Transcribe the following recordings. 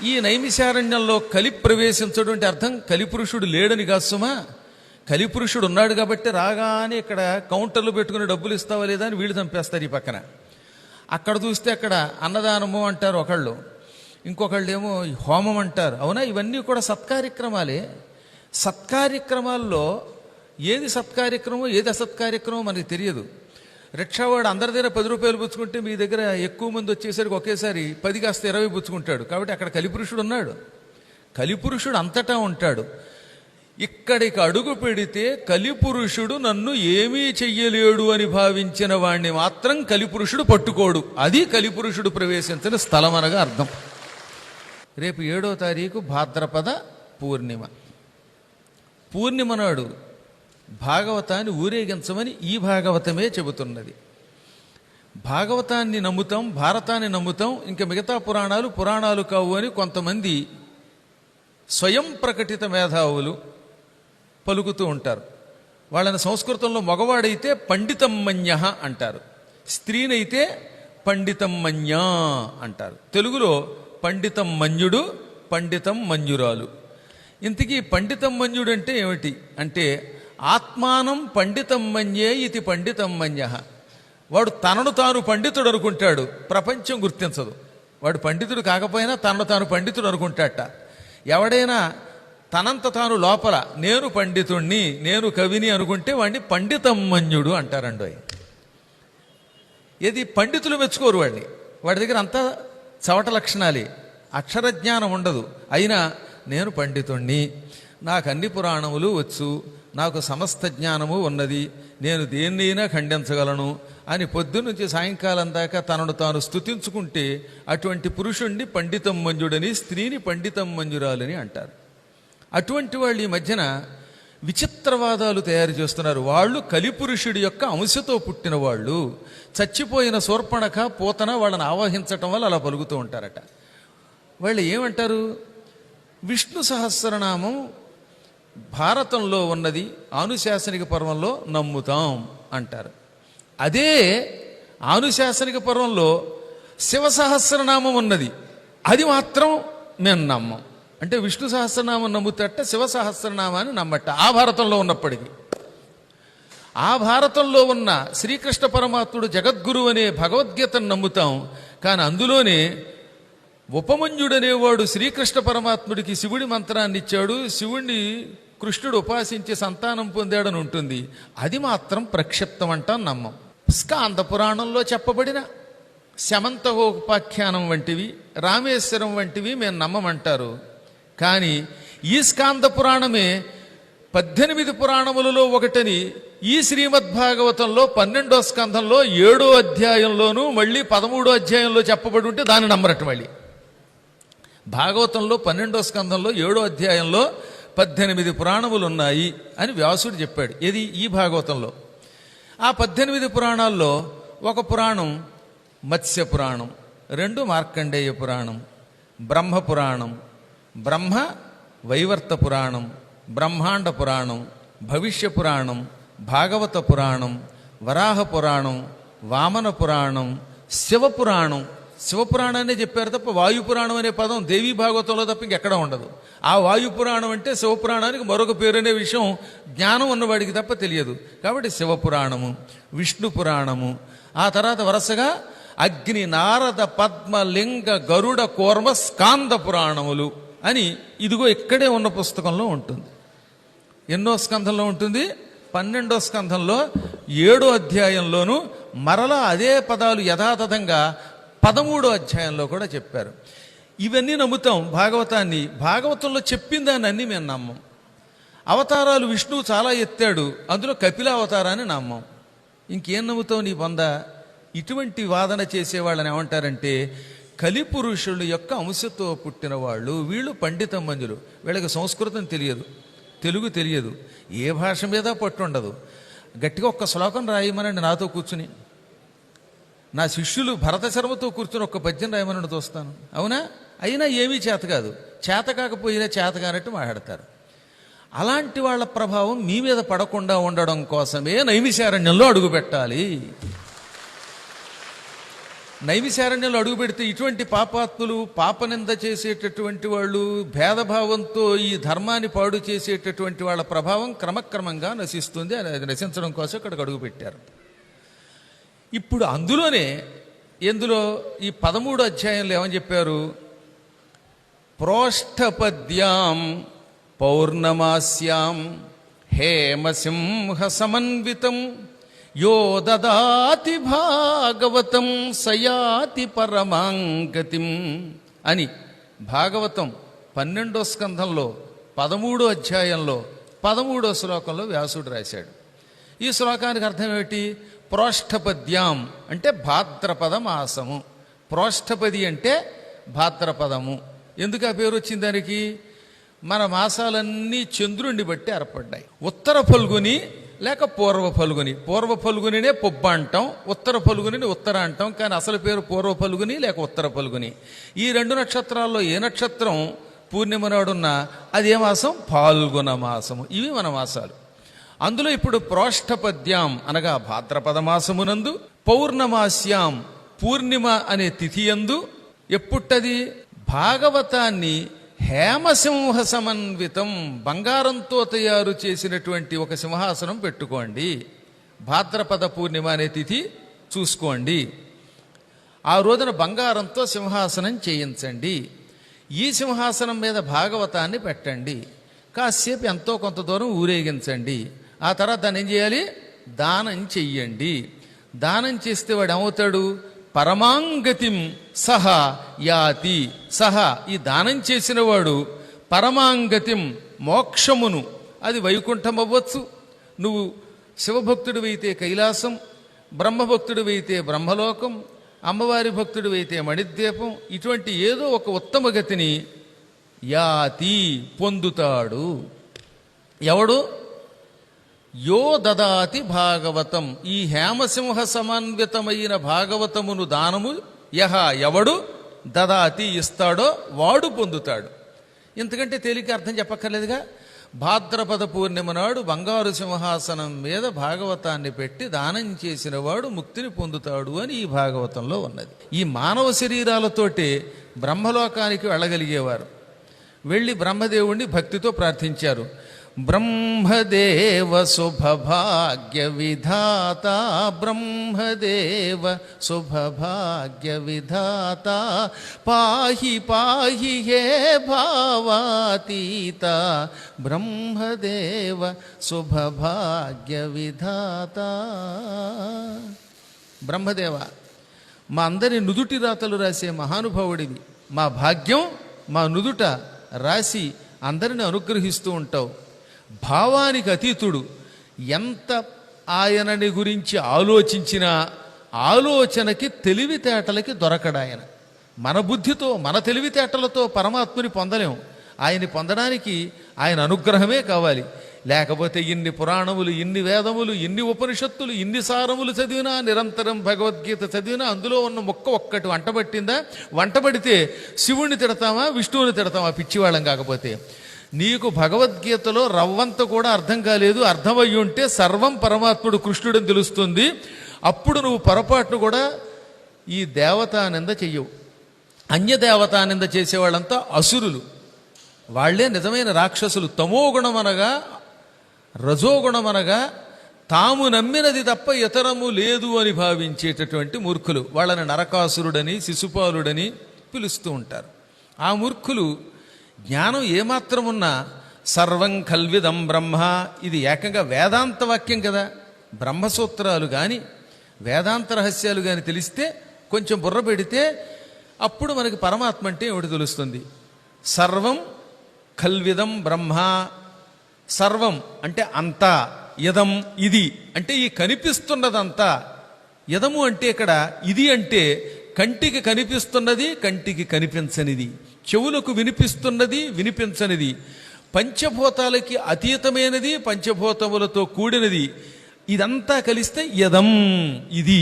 ఈ నైమిషారణ్యంలో కలి ప్రవేశించడం అంటే అర్థం కలిపురుషుడు లేడని కాదు సుమా. కలిపురుషుడు ఉన్నాడు కాబట్టి రాగానే ఇక్కడ కౌంటర్లు పెట్టుకుని డబ్బులు ఇస్తావా లేదా అని వీళ్ళు చంపేస్తారు ఈ పక్కన. అక్కడ చూస్తే అక్కడ అన్నదానము అంటారు ఒకళ్ళు, ఇంకొకళ్ళు ఏమో హోమం అంటారు. అవునా, ఇవన్నీ కూడా సత్కార్యక్రమాలే. సత్కార్యక్రమాల్లో ఏది సత్కార్యక్రమం ఏది అసత్కార్యక్రమం మనకి తెలియదు. రిక్షావాడు అందరి దగ్గర 10 రూపాయలు పుచ్చుకుంటే మీ దగ్గర ఎక్కువ మంది వచ్చేసరికి ఒకేసారి 10 కాస్త 20 పుచ్చుకుంటాడు. కాబట్టి అక్కడ కలిపురుషుడు ఉన్నాడు. కలిపురుషుడు అంతటా ఉంటాడు. ఇక్కడికి అడుగు పెడితే కలిపురుషుడు నన్ను ఏమీ చెయ్యలేడు అని భావించిన వాణ్ణి మాత్రం కలిపురుషుడు పట్టుకోడు. అది కలిపురుషుడు ప్రవేశించిన స్థలం అనగా అర్థం. రేపు 7వ తారీఖు భాద్రపద పూర్ణిమ. పూర్ణిమ నాడు భాగవతాన్ని ఊరేగించమని ఈ భాగవతమే చెబుతున్నది. భాగవతాన్ని నమ్ముతాం, భారతాన్ని నమ్ముతాం, ఇంకా మిగతా పురాణాలు కావు అని కొంతమంది స్వయం ప్రకటిత మేధావులు పలుకుతూ ఉంటారు. వాళ్ళని సంస్కృతంలో మగవాడైతే పండితమ్మన్య అంటారు, స్త్రీనైతే పండితమ్మన్య అంటారు. తెలుగులో పండితం మన్యుడు, పండితం మన్యురాలు. ఇంతకీ పండితం మన్యుడు అంటే ఏమిటి అంటే ఆత్మానం పండితం మన్యే ఇది పండితం మన్య. వాడు తనను తాను పండితుడు అనుకుంటాడు, ప్రపంచం గుర్తించదు. వాడు పండితుడు కాకపోయినా తనను తాను పండితుడు అనుకుంటాట. ఎవడైనా తనంత తాను లోపల నేను పండితుణ్ణి నేను కవిని అనుకుంటే వాడిని పండితమ్మన్యుడు అంటారండి. ఇది పండితులు మెచ్చుకోరు వాడిని. వాడి దగ్గర అంతా చవట లక్షణాలే, అక్షరజ్ఞానం ఉండదు. అయినా నేను పండితుణ్ణి, నాకు అన్ని పురాణములు వచ్చు, నాకు సమస్త జ్ఞానము ఉన్నది, నేను దేన్నైనా ఖండించగలను అని పొద్దున్నుంచి సాయంకాలం దాకా తనను తాను స్తుతించుకుంటే అటువంటి పురుషుణ్ణి పండితమ్మన్యుడని, స్త్రీని పండితమ్మన్యురాలని అంటారు. అటువంటి వాళ్ళు ఈ మధ్యన విచిత్రవాదాలు తయారు చేస్తున్నారు. వాళ్ళు కలిపురుషుడి యొక్క అంశతో పుట్టిన వాళ్ళు. చచ్చిపోయిన శూర్పణఖ పోతన వాళ్ళని ఆవాహించటం వల్ల అలా పలుకుతూ ఉంటారట. వాళ్ళు ఏమంటారు, విష్ణు సహస్రనామం భారతంలో ఉన్నది, ఆనుశాసనిక పర్వంలో నమ్ముతాం అంటారు. అదే ఆనుశాసనిక పర్వంలో శివ సహస్రనామం ఉన్నది, అది మాత్రం మేము నమ్మం. అంటే విష్ణు సహస్రనామం నమ్ముతట, శివ సహస్రనామాన్ని నమ్మట. ఆ భారతంలో ఉన్నప్పటికీ ఆ భారతంలో ఉన్న శ్రీకృష్ణ పరమాత్ముడు జగద్గురు అనే భగవద్గీతను నమ్ముతాం. కానీ అందులోనే ఉపమన్యుడనేవాడు శ్రీకృష్ణ పరమాత్ముడికి శివుడి మంత్రాన్ని ఇచ్చాడు, శివుణ్ణి కృష్ణుడు ఉపాసించి సంతానం పొందాడని ఉంటుంది. అది మాత్రం ప్రక్షిప్తం అంటాం, నమ్మం. స్కాంద పురాణంలో చెప్పబడిన శమంతహోపాఖ్యానం వంటివి, రామేశ్వరం వంటివి మేము నమ్మమంటారు. కానీ ఈ స్కాంద పురాణమే 18 పురాణములలో ఒకటని ఈ శ్రీమద్భాగవతంలో 12వ స్కంధంలో 7వ అధ్యాయంలోనూ మళ్ళీ 13వ అధ్యాయంలో చెప్పబడి ఉంటే దాన్ని నమ్మరట. మళ్ళీ భాగవతంలో 12వ స్కంధంలో 7వ అధ్యాయంలో 18 పురాణములు ఉన్నాయి అని వ్యాసుడు చెప్పాడు. ఇది ఈ భాగవతంలో. ఆ 18 పురాణాల్లో ఒక పురాణం మత్స్య పురాణం, 2 మార్కండేయ పురాణం, బ్రహ్మ పురాణం, బ్రహ్మ వైవర్త పురాణం, బ్రహ్మాండ పురాణం, భవిష్య పురాణం, భాగవత పురాణం, వరాహ పురాణం, వామన పురాణం, శివపురాణం. శివపురాణాన్ని చెప్పారు తప్ప వాయుపురాణం అనే పదం దేవీ భాగవతంలో తప్ప ఇంకెక్కడ ఉండదు. ఆ వాయుపురాణం అంటే శివపురాణానికి మరొక పేరు అనే విషయం జ్ఞానం ఉన్నవాడికి తప్ప తెలియదు. కాబట్టి శివపురాణము, విష్ణు పురాణము, ఆ తర్వాత వరుసగా అగ్ని, నారద, పద్మ, లింగ, గరుడ, కూర్మ, స్కాంద పురాణములు అని ఇదిగో ఇక్కడే ఉన్న పుస్తకంలో ఉంటుంది. ఎన్నో స్కంధంలో ఉంటుంది? 12వ స్కంధంలో 7వ అధ్యాయంలోనూ మరలా అదే పదాలు యథాతథంగా 13వ అధ్యాయంలో కూడా చెప్పారు. ఇవన్నీ నమ్ముతాం భాగవతాన్ని. భాగవతంలో చెప్పిన దాన్ని అన్నీ మేము నమ్మం. అవతారాలు విష్ణువు చాలా ఎత్తాడు, అందులో కపిల అవతారాన్ని నమ్మం. ఇంకేం నమ్ముతావు నీ బొంద? ఇటువంటి వాదన చేసేవాళ్ళని ఏమంటారంటే కలిపురుషుల యొక్క అంశతో పుట్టిన వాళ్ళు. వీళ్ళు పండితమ్మన్యులు. వీళ్ళకి సంస్కృతం తెలియదు, తెలుగు తెలియదు, ఏ భాష మీద పట్టుండదు. గట్టిగా ఒక్క శ్లోకం రాయమనండి నాతో కూర్చుని. నా శిష్యులు భరత శర్మతో కూర్చుని ఒక్క పద్యం రాయమని చూస్తాను. అవునా? అయినా ఏమీ చేత కాదు, చేత కాకపోయినా చేత కానట్టు మాట్లాడతారు. అలాంటి వాళ్ళ ప్రభావం మీ మీద పడకుండా ఉండడం కోసమే నైమిషారణ్యంలో అడుగు పెట్టాలి. నైమిశారణ్యంలో అడుగు పెడితే ఇటువంటి పాపాత్ములు, పాపనింద చేసేటటువంటి వాళ్ళు, భేదభావంతో ఈ ధర్మాన్ని పాడు చేసేటటువంటి వాళ్ళ ప్రభావం క్రమక్రమంగా నశిస్తుంది. అది నశించడం కోసం అక్కడికి అడుగు పెట్టారు. ఇప్పుడు ఎందులో ఈ 13 అధ్యాయంలో ఏమని చెప్పారు? ప్రోష్ఠపద్యాం పౌర్ణమాస్యాం హేమసింహ సమన్వితం యో దదాతి భాగవతం సయాతి పరమాంగతిం అని భాగవతం 12వ స్కంధంలో 13వ అధ్యాయంలో 13వ శ్లోకంలో వ్యాసుడు రాశాడు. ఈ శ్లోకానికి అర్థం ఏమిటి? ప్రోష్ఠపద్యాం అంటే భాద్రపద మాసము. ప్రోష్ఠపది అంటే భాద్రపదము. ఎందుకు ఆ పేరు వచ్చింది దానికి? మన మాసాలన్నీ చంద్రుణ్ణి బట్టి ఏర్పడ్డాయి. ఉత్తర ఫల్గుని లేక పూర్వ ఫల్గుని. పూర్వ ఫల్గునినే పొబ్బ అంటాం, ఉత్తర ఫల్గుని ఉత్తర అంటాం. కానీ అసలు పేరు పూర్వ ఫల్గుని లేక ఉత్తర ఫల్గుని. ఈ 2 నక్షత్రాల్లో ఏ నక్షత్రం పూర్ణిమ నాడున్నా అది ఏ మాసం? ఫాల్గుణ మాసము. ఇవి మన మాసాలు. అందులో ఇప్పుడు ప్రోష్ఠపద్యాం అనగా భాద్రపద మాసమునందు, పౌర్ణమాస్యాం పూర్ణిమ అనే తిథియందు ఎప్పుట్టది? భాగవతాన్ని హేమసింహ సమన్వితం బంగారంతో తయారు చేసినటువంటి ఒక సింహాసనం పెట్టుకోండి. భాద్రపద పూర్ణిమ అనే తిథి చూసుకోండి. ఆ రోజున బంగారంతో సింహాసనం చేయించండి. ఈ సింహాసనం మీద భాగవతాన్ని పెట్టండి. కాసేపు ఎంతో కొంత దూరం ఊరేగించండి. ఆ తర్వాత దాన్ని ఏం చేయాలి? దానం చెయ్యండి. దానం చేస్తే వాడు ఏమవుతాడు? పరమాంగతిం సహా యాతి. సహా ఈ దానం చేసిన వాడు పరమాంగతిం మోక్షమును, అది వైకుంఠం అవ్వచ్చు, నువ్వు శివభక్తుడివైతే కైలాసం, బ్రహ్మభక్తుడివైతే బ్రహ్మలోకం, అమ్మవారి భక్తుడివైతే మణిద్వీపం, ఇటువంటి ఏదో ఒక ఉత్తమ గతిని యాతి పొందుతాడు. ఎవడు? యో దదాతి భాగవతం. ఈ హేమసింహ సమన్వితమైన భాగవతమును దానము యహ ఎవడు దదాతి ఇస్తాడో వాడు పొందుతాడు. ఇంతకంటే తేలిక అర్థం చెప్పక్కర్లేదుగా. భాద్రపద పూర్ణిమ నాడు బంగారు సింహాసనం మీద భాగవతాన్ని పెట్టి దానం చేసిన వాడు ముక్తిని పొందుతాడు అని ఈ భాగవతంలో ఉన్నది. ఈ మానవ శరీరాలతోటే బ్రహ్మలోకానికి వెళ్ళగలిగేవారు. వెళ్ళి బ్రహ్మదేవుణ్ణి భక్తితో ప్రార్థించారు. బ్రహ్మదేవ శుభభాగ్య విధాత, బ్రహ్మదేవ శుభభాగ్య విధాత, పాహి పాహి హే భావాతీత, బ్రహ్మదేవ శుభభాగ్య విధాత. బ్రహ్మదేవ, మా అందరి నుదుటి రాతలు రాసే మహానుభావుడివి. మా భాగ్యం మా నుదుట రాసి అందరిని అనుగ్రహిస్తూ ఉంటావు. భావానికి అతీతుడు. ఎంత ఆయనని గురించి ఆలోచించినా ఆలోచనకి తెలివితేటలకి దొరకడాయన. మన బుద్ధితో మన తెలివితేటలతో పరమాత్ముని పొందలేం. ఆయన్ని పొందడానికి ఆయన అనుగ్రహమే కావాలి. లేకపోతే ఇన్ని పురాణములు, ఇన్ని వేదములు, ఇన్ని ఉపనిషత్తులు, ఇన్ని సారములు చదివినా, నిరంతరం భగవద్గీత చదివినా అందులో ఉన్న మొక్క ఒక్కటి వంటబట్టిందా? వంటబడితే శివుణ్ణి తిడతామా, విష్ణువుని తిడతామా పిచ్చివాళ్ళం కాకపోతే? నీకు భగవద్గీతలో రవ్వంత కూడా అర్థం కాలేదు. అర్థమయ్యి ఉంటే సర్వం పరమాత్ముడు కృష్ణుడని తెలుస్తుంది. అప్పుడు నువ్వు పొరపాటును కూడా ఈ దేవతానింద చెయ్యవు. అన్యదేవతానింద చేసేవాళ్ళంతా అసురులు. వాళ్లే నిజమైన రాక్షసులు. తమోగుణమనగా రజోగుణమనగా తాము నమ్మినది తప్ప ఇతరము లేదు అని భావించేటటువంటి మూర్ఖులు. వాళ్ళని నరకాసురుడని, శిశుపాలుడని పిలుస్తూ ఉంటారు. ఆ మూర్ఖులు జ్ఞానం ఏమాత్రం ఉన్నా సర్వం కల్విదం బ్రహ్మ, ఇది ఏకంగా వేదాంత వాక్యం కదా. బ్రహ్మసూత్రాలు కానీ వేదాంత రహస్యాలు కానీ తెలిస్తే, కొంచెం బుర్ర పెడితే అప్పుడు మనకి పరమాత్మ అంటే ఏమిటి తెలుస్తుంది. సర్వం కల్విదం బ్రహ్మ. సర్వం అంటే అంతా, ఇదం ఇది అంటే ఈ కనిపిస్తున్నదంతా. ఇదము అంటే ఇక్కడ ఇది అంటే కంటికి కనిపిస్తున్నది, కంటికి కనిపించనిది, చెవులకు వినిపిస్తున్నది, వినిపించనిది, పంచభూతాలకి అతీతమైనది, పంచభూతములతో కూడినది. ఇదంతా కలిస్తే యదం ఇది.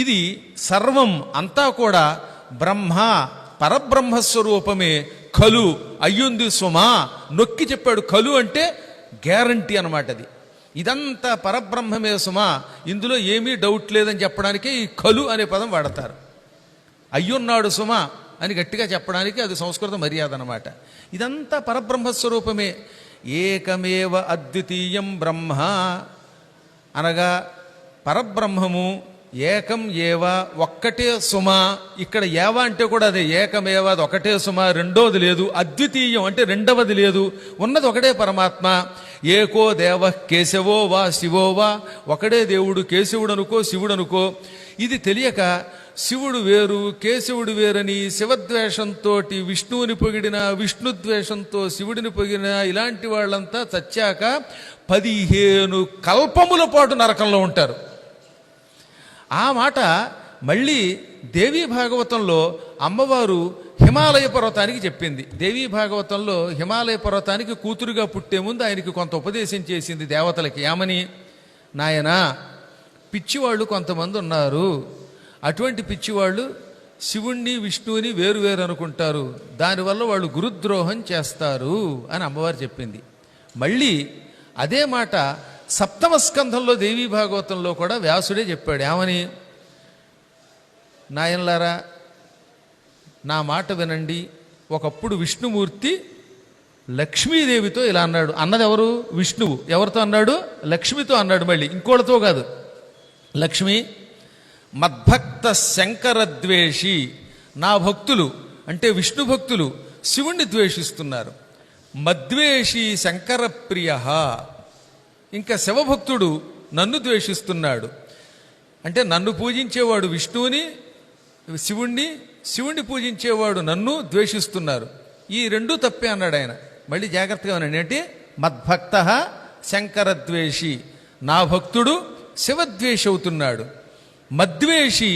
ఇది సర్వం అంతా కూడా బ్రహ్మ పరబ్రహ్మస్వరూపమే. ఖలు అయ్యుంది సుమా నొక్కి చెప్పాడు. ఖలు అంటే గ్యారంటీ అన్నమాట. అది ఇదంతా పరబ్రహ్మమే సుమా, ఇందులో ఏమీ డౌట్ లేదని చెప్పడానికే ఈ ఖలు అనే పదం వాడతారు. అయ్యున్నాడు సుమ అని గట్టిగా చెప్పడానికి అది సంస్కృత మర్యాద అన్నమాట. ఇదంతా పరబ్రహ్మస్వరూపమే. ఏకమేవ అద్వితీయం బ్రహ్మ అనగా పరబ్రహ్మము ఏకం ఏవ ఒక్కటే సుమ. ఇక్కడ ఏవ అంటే కూడా అదే, ఏకమేవ అది ఒకటే సుమ, రెండోది లేదు. అద్వితీయం అంటే రెండవది లేదు, ఉన్నది ఒకటే పరమాత్మ. ఏకో దేవ కేశవో వా శివో వా, ఒకడే దేవుడు, కేశవుడు అనుకో శివుడు అనుకో. ఇది తెలియక శివుడు వేరు కేశవుడు వేరని శివద్వేషంతో విష్ణువుని పొగిడిన, విష్ణుద్వేషంతో శివుడిని పొగిడిన ఇలాంటి వాళ్ళంతా చచ్చాక 15 కల్పముల పాటు నరకంలో ఉంటారు. ఆ మాట మళ్ళీ దేవీ భాగవతంలో అమ్మవారు హిమాలయ పర్వతానికి చెప్పింది. దేవీ భాగవతంలో హిమాలయ పర్వతానికి కూతురుగా పుట్టే ముందు ఆయనకి కొంత ఉపదేశం చేసింది దేవతలకి. ఏమని? నాయనా, పిచ్చివాళ్ళు కొంతమంది ఉన్నారు. అటువంటి పిచ్చివాళ్ళు శివుణ్ణి విష్ణువుని వేరువేరు అనుకుంటారు, దానివల్ల వాళ్ళు గురుద్రోహం చేస్తారు అని అమ్మవారు చెప్పింది. మళ్ళీ అదే మాట సప్తమ స్కంధంలో దేవీ భాగవతంలో కూడా వ్యాసుడే చెప్పాడు. ఏమని? నాయనలారా, నా మాట వినండి. ఒకప్పుడు విష్ణుమూర్తి లక్ష్మీదేవితో ఇలా అన్నాడు. అన్నది ఎవరు? విష్ణువు. ఎవరితో అన్నాడు? లక్ష్మితో అన్నాడు. మళ్ళీ ఇంకోళ్ళతో కాదు. లక్ష్మి, మద్భక్త శంకరద్వేషి, నా భక్తులు అంటే విష్ణు భక్తులు శివుణ్ణి ద్వేషిస్తున్నారు. మద్వేషి శంకరప్రియ, ఇంకా శివభక్తుడు నన్ను ద్వేషిస్తున్నాడు. అంటే నన్ను పూజించేవాడు విష్ణువుని, శివుణ్ణి, శివుణ్ణి పూజించేవాడు నన్ను ద్వేషిస్తున్నారు. ఈ రెండూ తప్పే అన్నాడు ఆయన. మళ్ళీ జాగ్రత్తగా ఉన్నాడు. ఏంటి? మద్భక్త శంకరద్వేషి, నా భక్తుడు శివద్వేషి అవుతున్నాడు. మద్వేషి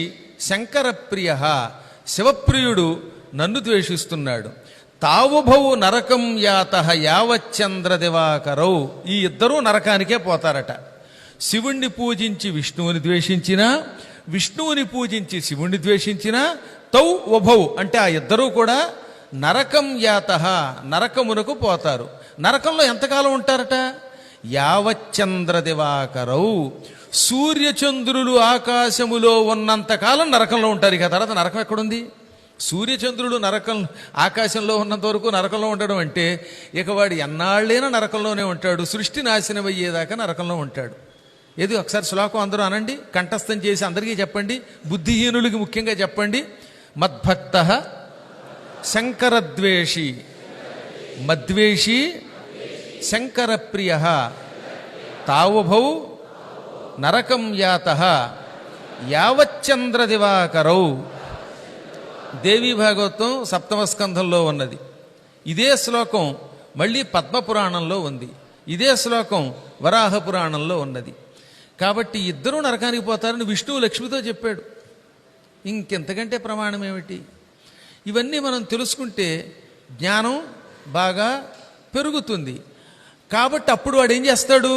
శంకరప్రియ, శివప్రియుడు నన్ను ద్వేషిస్తున్నాడు. తావుభౌ నరకం యాత యావచ్చంద్ర దివాకరౌ, ఈ ఇద్దరూ నరకానికే పోతారట. శివుణ్ణి పూజించి విష్ణువుని ద్వేషించినా, విష్ణువుని పూజించి శివుణ్ణి ద్వేషించినా తౌ ఉభౌ అంటే ఆ ఇద్దరూ కూడా నరకం యాత, నరకమునకు పోతారు. నరకంలో ఎంతకాలం ఉంటారట? యావచ్చంద్ర దివాకరౌ, సూర్యచంద్రులు ఆకాశములో ఉన్నంతకాలం నరకంలో ఉంటారు. ఇక తర్వాత నరకం ఎక్కడుంది? సూర్యచంద్రుడు నరకం ఆకాశంలో ఉన్నంత వరకు నరకంలో ఉండడం అంటే ఇక వాడు ఎన్నాళ్ళైనా నరకంలోనే ఉంటాడు. సృష్టి నాశనం అయ్యేదాకా నరకంలో ఉంటాడు. ఏది ఒకసారి శ్లోకం అందరూ అనండి, కంఠస్థం చేసి అందరికీ చెప్పండి, బుద్ధిహీనులకి ముఖ్యంగా చెప్పండి. మద్భక్త శంకరద్వేషి, మద్వేషి శంకరప్రియ, తావుభౌ నరకం యాత యావచ్చంద్ర దివాకరౌ. దేవీ భాగవతం సప్తమ స్కంధంలో ఉన్నది. ఇదే శ్లోకం మళ్ళీ పద్మపురాణంలో ఉంది. ఇదే శ్లోకం వరాహ పురాణంలో ఉన్నది. కాబట్టి ఇద్దరూ నరకానికి పోతారని విష్ణువు లక్ష్మితో చెప్పాడు. ఇంకెంతకంటే ప్రమాణం ఏమిటి? ఇవన్నీ మనం తెలుసుకుంటే జ్ఞానం బాగా పెరుగుతుంది. కాబట్టి అప్పుడు వాడు ఏం చేస్తాడు?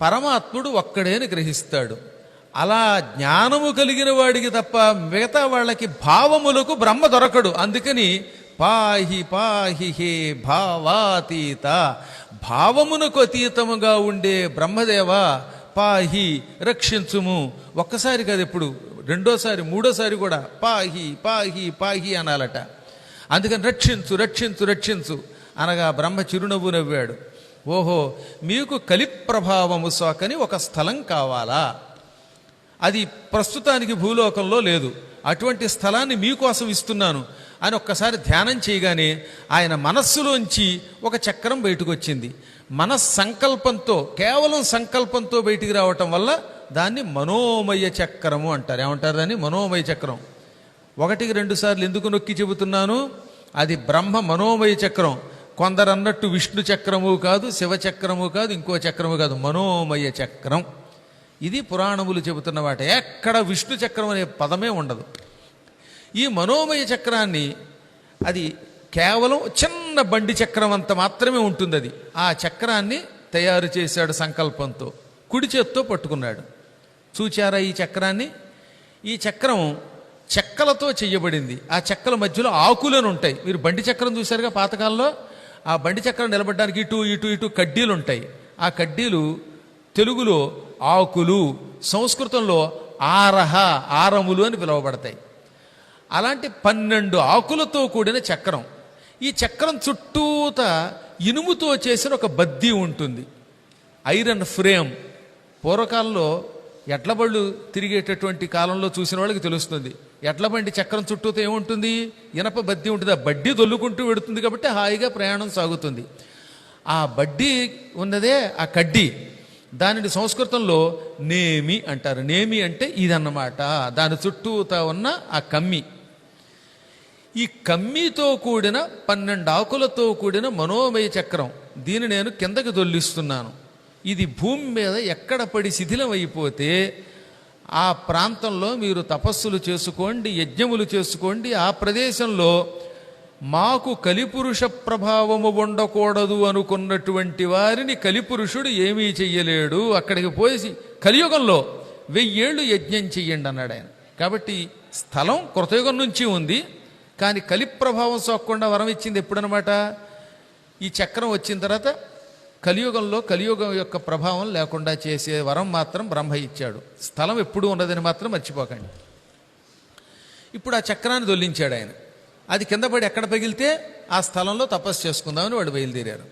పరమాత్ముడు ఒక్కడే అని గ్రహిస్తాడు. అలా జ్ఞానము కలిగిన వాడికి తప్ప మిగతా వాళ్ళకి భావములకు బ్రహ్మ దొరకడు. అందుకని పాహి పాహి హే భావాతీత, భావమునకు అతీతముగా ఉండే బ్రహ్మదేవ పాహి, రక్షించుము. ఒక్కసారి కాదు, ఎప్పుడు రెండోసారి మూడోసారి కూడా పాహి పాహి పాహి అనాలట. అందుకని రక్షించు రక్షించు రక్షించు అనగా బ్రహ్మ చిరునవ్వు నవ్వాడు. ఓహో, మీకు కలి ప్రభావము సోకని ఒక స్థలం కావాలా? అది ప్రస్తుతానికి భూలోకంలో లేదు. అటువంటి స్థలాన్ని మీకోసం ఇస్తున్నాను అని ఒక్కసారి ధ్యానం చేయగానే ఆయన మనస్సులోంచి ఒక చక్రం బయటకు వచ్చింది. మనస్సంకల్పంతో, కేవలం సంకల్పంతో బయటికి రావటం వల్ల దాన్ని మనోమయ చక్రము అంటారు. ఏమంటారు దాన్ని? మనోమయ చక్రం. 1-2 సార్లు ఎందుకు నొక్కి చెబుతున్నాను? అది బ్రహ్మ మనోమయ చక్రం. కొందరు అన్నట్టు విష్ణు చక్రము కాదు, శివ చక్రము కాదు, ఇంకో చక్రము కాదు, మనోమయ చక్రం. ఇది పురాణములు చెబుతున్న మాట. ఎక్కడ విష్ణు చక్రం అనే పదమే ఉండదు. ఈ మనోమయ చక్రాన్ని, అది కేవలం చిన్న బండి చక్రం అంత మాత్రమే ఉంటుంది. అది ఆ చక్రాన్ని తయారు చేశాడు సంకల్పంతో, కుడి చేత్తో పట్టుకున్నాడు. చూచారా ఈ చక్రాన్ని? ఈ చక్రం చెక్కలతో చెయ్యబడింది. ఆ చెక్కల మధ్యలో ఆకులను ఉంటాయి. మీరు బండి చక్రం చూశారుగా పాతకాలంలో. ఆ బండి చక్రం నిలబడడానికి ఇటు ఇటు ఇటు కడ్డీలు ఉంటాయి. ఆ కడ్డీలు తెలుగులో ఆకులు, సంస్కృతంలో ఆరహ, ఆరములు అని పిలువబడతాయి. అలాంటి 12 ఆకులతో కూడిన చక్రం. ఈ చక్రం చుట్టూత ఇనుముతో చేసిన ఒక బద్దీ ఉంటుంది, ఐరన్ ఫ్రేమ్. పూర్వకాలంలో ఎడ్ల బళ్ళు తిరిగేటటువంటి కాలంలో చూసిన వాళ్ళకి తెలుస్తుంది. ఎడ్ల బండి చక్రం చుట్టూతో ఏముంటుంది? ఇనప బద్దీ ఉంటుంది. ఆ బడ్డీ దొల్లుకుంటూ వెడుతుంది కాబట్టి హాయిగా ప్రయాణం సాగుతుంది. ఆ బడ్డీ ఉన్నదే ఆ కడ్డీ, దానిని సంస్కృతంలో నేమి అంటారు. నేమి అంటే ఇదన్నమాట, దాని చుట్టూతా ఉన్న ఆ కమ్మి. ఈ కమ్మితో కూడిన 12 ఆకులతో కూడిన మనోమయ చక్రం, దీన్ని నేను కిందకి దొల్లిస్తున్నాను. ఇది భూమి మీద ఎక్కడ పడి శిథిలం అయిపోతే ఆ ప్రాంతంలో మీరు తపస్సులు చేసుకోండి, యజ్ఞములు చేసుకోండి. ఆ ప్రదేశంలో మాకు కలిపురుష ప్రభావము ఉండకూడదు అనుకున్నటువంటి వారిని కలిపురుషుడు ఏమీ చెయ్యలేడు. అక్కడికి పోయి కలియుగంలో 1000 ఏళ్ళు యజ్ఞం చెయ్యండి అన్నాడు ఆయన. కాబట్టి స్థలం కృతయుగం నుంచి ఉంది, కానీ కలి ప్రభావం సోకకుండా వరం ఇచ్చింది ఎప్పుడనమాట? ఈ చక్రం వచ్చిన తర్వాత కలియుగంలో కలియుగం యొక్క ప్రభావం లేకుండా చేసే వరం మాత్రం బ్రహ్మ ఇచ్చాడు. స్థలం ఎప్పుడూ ఉన్నదని మాత్రం మర్చిపోకండి. ఇప్పుడు ఆ చక్రాన్ని దొల్లించాడు ఆయన. అది కింద పడి ఎక్కడ పగిలితే ఆ స్థలంలో తపస్సు చేసుకుందామని వాడు బయలుదేరారు.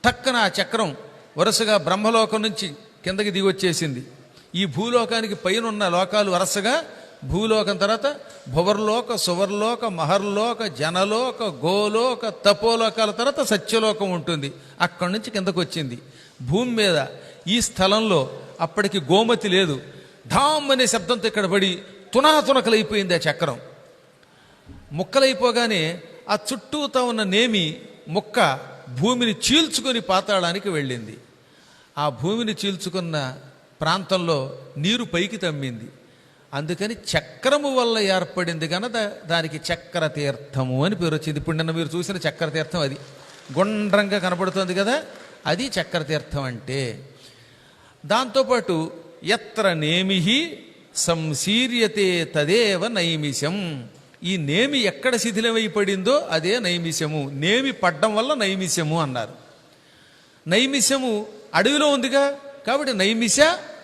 టక్కన ఆ చక్రం వరుసగా బ్రహ్మలోకం నుంచి కిందకి దిగి వచ్చేసింది. ఈ భూలోకానికి పైన ఉన్న లోకాలు వరుసగా భూలోకం తర్వాత భువర్లోక, సువర్లోక, మహర్లోక, జనలోక, గోలోక, తపోలోకాల తర్వాత సత్యలోకం ఉంటుంది. అక్కడి నుంచి కిందకు వచ్చింది. భూమి మీద ఈ స్థలంలో అప్పటికి గోమతి లేదు. ఢామ్ అనే శబ్దంతో ఇక్కడ పడి తునాతునకలైపోయింది ఆ చక్రం. ముక్కలైపోగానే ఆ చుట్టూతా ఉన్న నేమి ముక్క భూమిని చీల్చుకొని పాతాళానికి వెళ్ళింది. ఆ భూమిని చీల్చుకున్న ప్రాంతంలో నీరు పైకి తమ్మింది. అందుకని చక్రము వల్ల ఏర్పడింది కనుక దానికి చక్ర తీర్థము అని పేరు వచ్చింది. ఇప్పుడు నిన్న మీరు చూసిన చక్ర తీర్థం అది గుండ్రంగా కనపడుతుంది కదా, అది చక్ర తీర్థం అంటే. దాంతోపాటు ఎత్ర నేమిహి సంశీర్యతే తదేవ నైమిషం. ఈ నేమి ఎక్కడ శిథిలమై పడిందో అదే నైమిషము. నేమి పడ్డం వల్ల నైమిషము అన్నారు. నైమిషము అడవిలో ఉందిగా, కాబట్టి నైమిష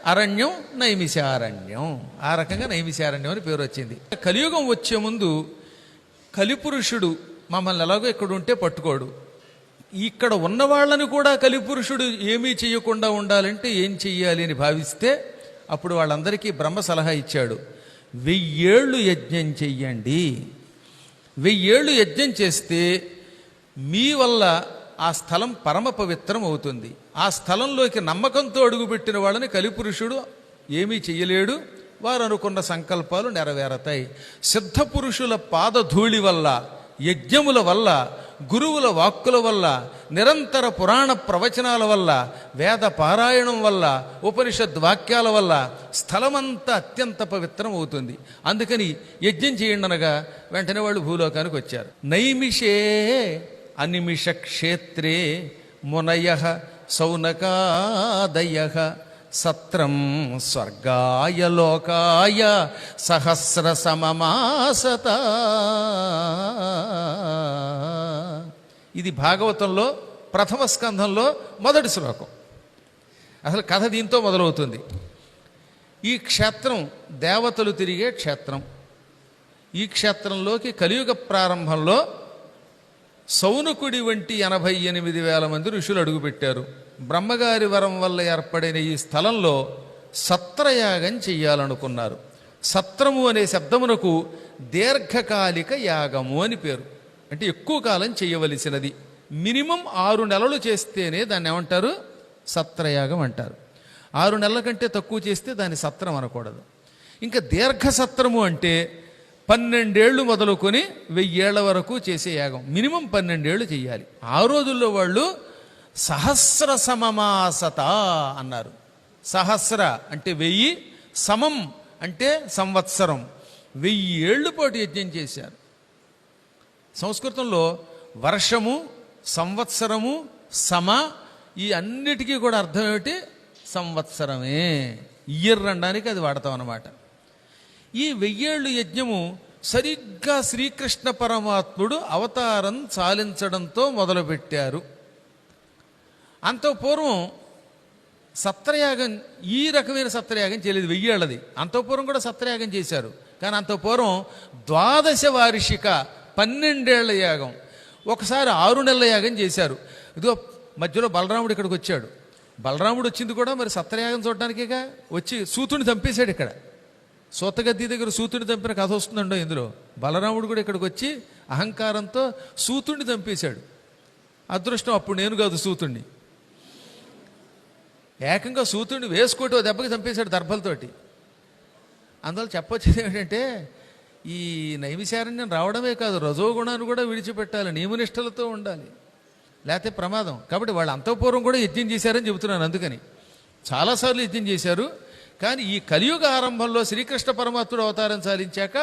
అరణ్యం, నైమిషారణ్యం. ఆ రకంగా నైమిషారణ్యం అని పేరు వచ్చింది. కలియుగం వచ్చే ముందు కలిపురుషుడు మమ్మల్ని ఎలాగో ఇక్కడ ఉంటే పట్టుకోడు, ఇక్కడ ఉన్న వాళ్ళని కూడా కలిపురుషుడు ఏమీ చేయకుండా ఉండాలంటే ఏం చెయ్యాలి అని భావిస్తే అప్పుడు వాళ్ళందరికీ బ్రహ్మ సలహా ఇచ్చాడు. 1000 ఏళ్ళు యజ్ఞం చెయ్యండి. 1000 ఏళ్ళు యజ్ఞం చేస్తే మీ వల్ల ఆ స్థలం పరమ పవిత్రం అవుతుంది. ఆ స్థలంలోకి నమ్మకంతో అడుగుపెట్టిన వాళ్ళని కలిపురుషుడు ఏమీ చెయ్యలేడు. వారు అనుకున్న సంకల్పాలు నెరవేరతాయి. సిద్ధపురుషుల పాదధూళి వల్ల, యజ్ఞముల వల్ల, గురువుల వాక్కుల వల్ల, నిరంతర పురాణ ప్రవచనాల వల్ల, వేద పారాయణం వల్ల, ఉపనిషద్ వాక్యాల వల్ల స్థలమంతా అత్యంత పవిత్రం అవుతుంది. అందుకని యజ్ఞం చేయండి అనగా వెంటనే వాళ్ళు భూలోకానికి వచ్చారు. నైమిషే అనిమిష క్షేత్రే మునయః సౌనకాదయః సత్రం స్వర్గాయ లోకాయ సహస్ర సమమాసత. ఇది భాగవతంలో ప్రథమ స్కంధంలో మొదటి శ్లోకం. అసలు కథ దీంతో మొదలవుతుంది. ఈ క్షేత్రం దేవతలు తిరిగే క్షేత్రం. ఈ క్షేత్రంలోకి కలియుగ ప్రారంభంలో సౌనకుడి వంటి 88,000 మంది ఋషులు అడుగుపెట్టారు. బ్రహ్మగారి వరం వల్ల ఏర్పడిన ఈ స్థలంలో సత్రయాగం చెయ్యాలనుకున్నారు. సత్రము అనే శబ్దమునకు దీర్ఘకాలిక యాగము అని పేరు. అంటే ఎక్కువ కాలం చేయవలసినది. మినిమం 6 నెలలు చేస్తేనే దాన్ని ఏమంటారు? సత్రయాగం అంటారు. 6 నెలల కంటే తక్కువ చేస్తే దాన్ని సత్రం అనకూడదు. ఇంకా దీర్ఘ సత్రము అంటే 12 ఏళ్ళు మొదలుకొని 1000 ఏళ్ల వరకు చేసే యాగం. మినిమం 12 ఏళ్ళు చెయ్యాలి. ఆ రోజుల్లో వాళ్ళు సహస్ర సమమాసత అన్నారు. సహస్ర అంటే 1000, సమం అంటే సంవత్సరం. 1000 ఏళ్ళు పాటు యజ్ఞం చేశారు. సంస్కృతంలో వర్షము, సంవత్సరము, సమ ఈ అన్నిటికీ కూడా అర్థం ఏమిటి? సంవత్సరమే. ఇయర్ అనడానికి అది వాడతాం అన్నమాట. ఈ 1000 ఏళ్ళు యజ్ఞము సరిగ్గా శ్రీకృష్ణ పరమాత్ముడు అవతారం చాలించడంతో మొదలుపెట్టారు. అంత పూర్వం సత్రయాగం, ఈ రకమైన సత్రయాగం చేయలేదు. 1000 ఏళ్ళది. అంతఃపూర్వం కూడా సత్రయాగం చేశారు, కానీ అంత పూర్వం 12 వార్షిక 12 ఏళ్ల యాగం, ఒకసారి 6 నెలల యాగం చేశారు. ఇదిగో మధ్యలో బలరాముడు ఇక్కడికి వచ్చాడు. బలరాముడు వచ్చింది కూడా మరి సత్రయాగం చూడడానికేగా, వచ్చి సూతుడిని చంపేశాడు. ఇక్కడ సూతగద్ది దగ్గర సూతుడిని చంపిన కథ వస్తుందండో ఇందులో. బలరాముడు కూడా ఇక్కడికి వచ్చి అహంకారంతో సూతుడిని చంపేశాడు. అదృష్టం అప్పుడు నేను కాదు సూతుడిని, ఏకంగా సూతుడిని వేసుకోటి ఓ దెబ్బకి చంపేశాడు దర్భలతోటి. అందువల్ల చెప్పొచ్చేది ఏంటంటే ఈ నైమిశారణ్యం రావడమే కాదు, రజోగుణాన్ని కూడా విడిచిపెట్టాలి, నియమనిష్టలతో ఉండాలి, లేకపోతే ప్రమాదం. కాబట్టి వాళ్ళు అంతఃపూర్వం కూడా యజ్ఞం చేశారని చెబుతున్నాను. అందుకని చాలాసార్లు యజ్ఞం చేశారు. కానీ ఈ కలియుగ ఆరంభంలో శ్రీకృష్ణ పరమాత్ముడు అవతారం సాధించాక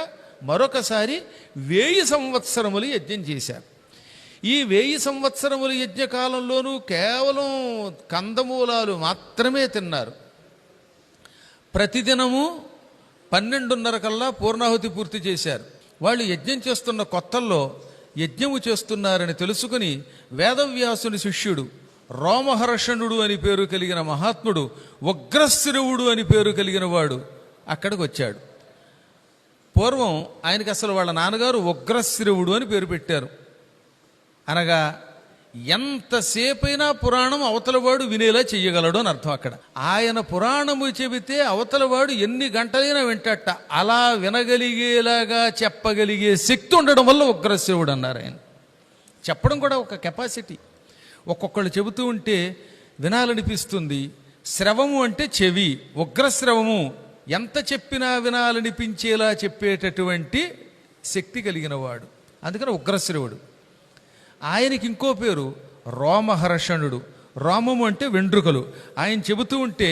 మరొకసారి 1000 సంవత్సరములు యజ్ఞం చేశారు. ఈ 1000 సంవత్సరముల యజ్ఞకాలంలోనూ కేవలం కందమూలాలు మాత్రమే తిన్నారు. ప్రతిదినము 12:30 కల్లా పూర్ణాహుతి పూర్తి చేశారు. వాళ్ళు యజ్ఞం చేస్తున్న కొత్తల్లో యజ్ఞము చేస్తున్నారని తెలుసుకుని వేదవ్యాసుని శిష్యుడు రోమహర్షణుడు అని పేరు కలిగిన మహాత్ముడు, ఉగ్రశ్రవుడు అని పేరు కలిగిన వాడు అక్కడికి వచ్చాడు. పూర్వం ఆయనకి అసలు వాళ్ళ నాన్నగారు ఉగ్రశ్రవుడు అని పేరు పెట్టారు. అనగా ఎంతసేపైనా పురాణం అవతలవాడు వినేలా చెయ్యగలడు అని అర్థం. అక్కడ ఆయన పురాణము చెబితే అవతలవాడు ఎన్ని గంటలైనా వింటట, అలా వినగలిగేలాగా చెప్పగలిగే శక్తి ఉండడం వల్ల ఉగ్రశ్రవుడు అన్నారు. ఆయన చెప్పడం కూడా ఒక కెపాసిటీ. ఒక్కొక్కళ్ళు చెబుతూ ఉంటే వినాలనిపిస్తుంది. శ్రవము అంటే చెవి, ఉగ్రశ్రవము ఎంత చెప్పినా వినాలనిపించేలా చెప్పేటటువంటి శక్తి కలిగిన వాడు, అందుకని ఉగ్రశ్రవుడు. ఆయనకి ఇంకో పేరు రోమహర్షణుడు. రోమము అంటే వెంట్రుకలు. ఆయన చెబుతూ ఉంటే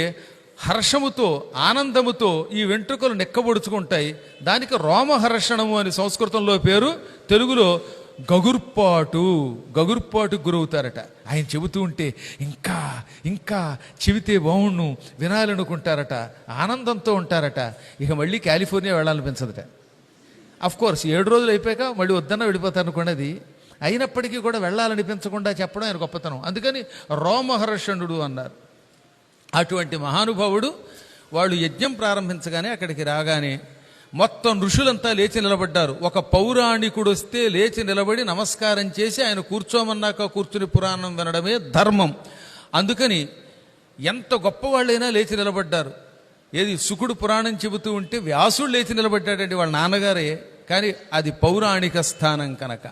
హర్షముతో ఆనందముతో ఈ వెంట్రుకలు నెక్కబొడుచుకుంటాయి. దానికి రోమహర్షణము అని సంస్కృతంలో పేరు, తెలుగులో గగుర్పాటు గురవుతారట. ఆయన చెబుతూ ఉంటే ఇంకా ఇంకా చెబితే బాగుండు వినాలనుకుంటారట, ఆనందంతో ఉంటారట. ఇక మళ్ళీ కాలిఫోర్నియా వెళ్ళాలనిపించదట. అఫ్కోర్స్ 7 రోజులు అయిపోయాక మళ్ళీ వద్దన్నా వెళ్ళిపోతారు అనుకున్నది. అయినప్పటికీ కూడా వెళ్ళాలనిపించకుండా చెప్పడం ఆయన గొప్పతనం. అందుకని రోమహర్షణుడు అన్నారు. అటువంటి మహానుభావుడు. వాళ్ళు యజ్ఞం ప్రారంభించగానే అక్కడికి రాగానే మొత్తం ఋషులంతా లేచి నిలబడ్డారు. ఒక పౌరాణికుడు వస్తే లేచి నిలబడి నమస్కారం చేసి ఆయన కూర్చోమన్నాక కూర్చుని పురాణం వినడమే ధర్మం. అందుకని ఎంత గొప్పవాళ్ళైనా లేచి నిలబడ్డారు. ఏది శుకుడు పురాణం చెబుతూ ఉంటే వ్యాసుడు లేచి నిలబడ్డాడంటే వాళ్ళ నాన్నగారే, కానీ అది పౌరాణిక స్థానం కనుక.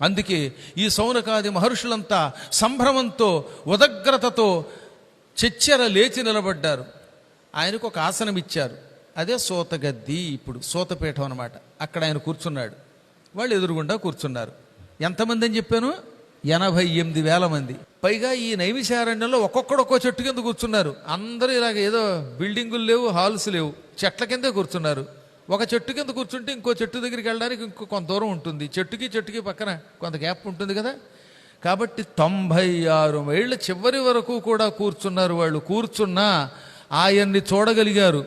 అందుకే ఈ సౌనకాది మహర్షులంతా సంభ్రమంతో ఉదగ్రతతో చెచ్చెర లేచి నిలబడ్డారు. ఆయనకు ఒక ఆసనం ఇచ్చారు, అదే సోతగద్ది, ఇప్పుడు సోతపీఠం అనమాట. అక్కడ ఆయన కూర్చున్నాడు. వాళ్ళు ఎదురుగుండా కూర్చున్నారు. ఎంతమంది అని చెప్పాను? 88,000 మంది. పైగా ఈ నైమిషారణ్యంలో ఒక్కొక్కడు ఒక్కో చెట్టు కింద కూర్చున్నారు. అందరూ ఇలాగ ఏదో బిల్డింగులు లేవు, హాల్స్ లేవు, చెట్ల కిందే కూర్చున్నారు. ఒక చెట్టు కింద కూర్చుంటే ఇంకో చెట్టు దగ్గరికి వెళ్ళడానికి ఇంకో కొంత దూరం ఉంటుంది. చెట్టుకి పక్కన కొంత గ్యాప్ ఉంటుంది కదా. కాబట్టి 96 మైళ్ళ చివరి వరకు కూడా కూర్చున్నారు. వాళ్ళు కూర్చున్నా ఆయన్ని చూడగలిగారు,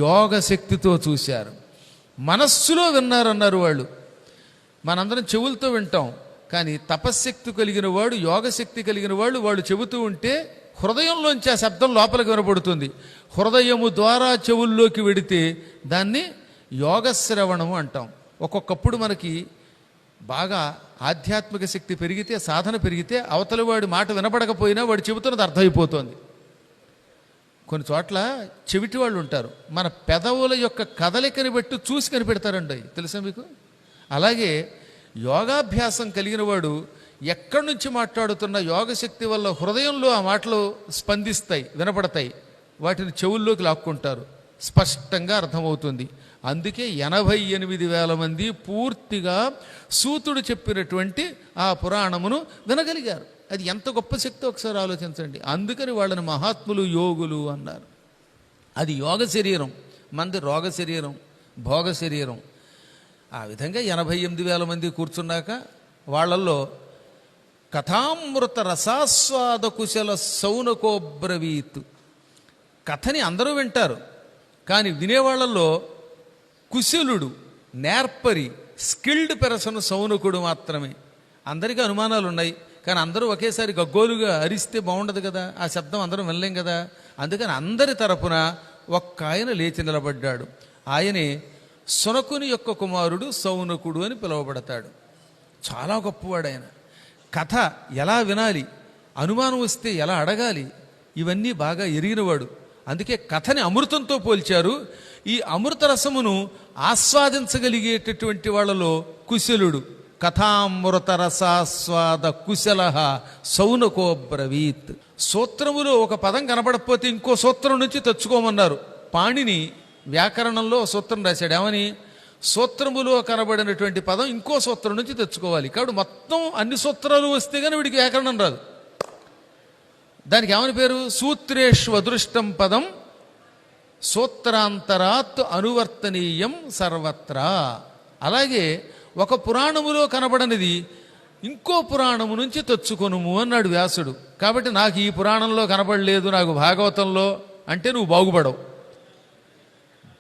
యోగ శక్తితో చూశారు, మనస్సులో విన్నారన్నారు. వాళ్ళు మనందరం చెవులతో వింటాం, కానీ తపశ్శక్తి కలిగిన వాడు, యోగశక్తి కలిగిన వాళ్ళు చెబుతూ ఉంటే హృదయంలోంచి ఆ శబ్దం లోపలికి వినపడుతుంది. హృదయము ద్వారా చెవుల్లోకి వెడితే దాన్ని యోగశ్రవణము అంటాం. ఒక్కొక్కప్పుడు మనకి బాగా ఆధ్యాత్మిక శక్తి పెరిగితే, సాధన పెరిగితే అవతలి వాడి మాట వినపడకపోయినా వాడు చెబుతున్నది అర్థమైపోతుంది. కొన్ని చోట్ల చెవిటి వాళ్ళు ఉంటారు, మన పెదవుల యొక్క కదలికని బట్టి చూసి కనిపెడతారండి, తెలుసా మీకు? అలాగే యోగాభ్యాసం కలిగిన వాడు ఎక్కడి నుంచి మాట్లాడుతున్న యోగశక్తి వల్ల హృదయంలో ఆ మాటలు స్పందిస్తాయి, వినపడతాయి, వాటిని చెవుల్లోకి లాక్కుంటారు, స్పష్టంగా అర్థమవుతుంది. అందుకే 88,000 మంది పూర్తిగా సూతుడు చెప్పినటువంటి ఆ పురాణమును వినగలిగారు. అది ఎంత గొప్ప శక్తి ఒకసారి ఆలోచించండి. అందుకని వాళ్ళని మహాత్ములు, యోగులు అన్నారు. అది యోగ శరీరం, మనది రోగ శరీరం, భోగ శరీరం. ఆ విధంగా 88,000 మంది కూర్చున్నాక వాళ్ళల్లో కథామృత రసాస్వాద కుశల సౌనకోబ్రవీత్, కథని అందరూ వింటారు, కానీ వినేవాళ్లలో కుశలుడు, నేర్పరి, స్కిల్డ్ పెర్సన్ సౌనకుడు మాత్రమే. అందరికీ అనుమానాలు ఉన్నాయి, కానీ అందరూ ఒకేసారి గగ్గోలుగా అరిస్తే బాగుండదు కదా, ఆ శబ్దం అందరం వినలేం కదా. అందుకని అందరి తరపున ఒక్క ఆయన లేచి నిలబడ్డాడు. ఆయనే సునకుని యొక్క కుమారుడు సౌనకుడు అని పిలువబడతాడు. చాలా గొప్పవాడు ఆయన. కథ ఎలా వినాలి, అనుమానం వస్తే ఎలా అడగాలి, ఇవన్నీ బాగా ఎరిగినవాడు. అందుకే కథని అమృతంతో పోల్చారు. ఈ అమృత రసమును ఆస్వాదించగలిగేటటువంటి వాళ్ళలో కుశలుడు. కథామృత రసాస్వాద కుశల సౌనకో బ్రవీత్. సూత్రములో ఒక పదం కనపడకపోతే ఇంకో సూత్రం నుంచి తెచ్చుకోమన్నారు. పాణిని వ్యాకరణంలో సూత్రం రాశాడు. ఏమని? సూత్రములో కనబడినటువంటి పదం ఇంకో సూత్రం నుంచి తెచ్చుకోవాలి. కాబట్టి మొత్తం అన్ని సూత్రాలు వస్తే కానీ వీడికి వ్యాకరణం రాదు. దానికి ఏమని పేరు? సూత్రేష్వదృష్టం పదం సూత్రాంతరాత్ అనువర్తనీయం సర్వత్రా. అలాగే ఒక పురాణములో కనబడనిది ఇంకో పురాణము నుంచి తెచ్చుకొనుము అన్నాడు వ్యాసుడు. కాబట్టి నాకు ఈ పురాణంలో కనబడలేదు, నాకు భాగవతంలో అంటే నువ్వు బాగుపడవు.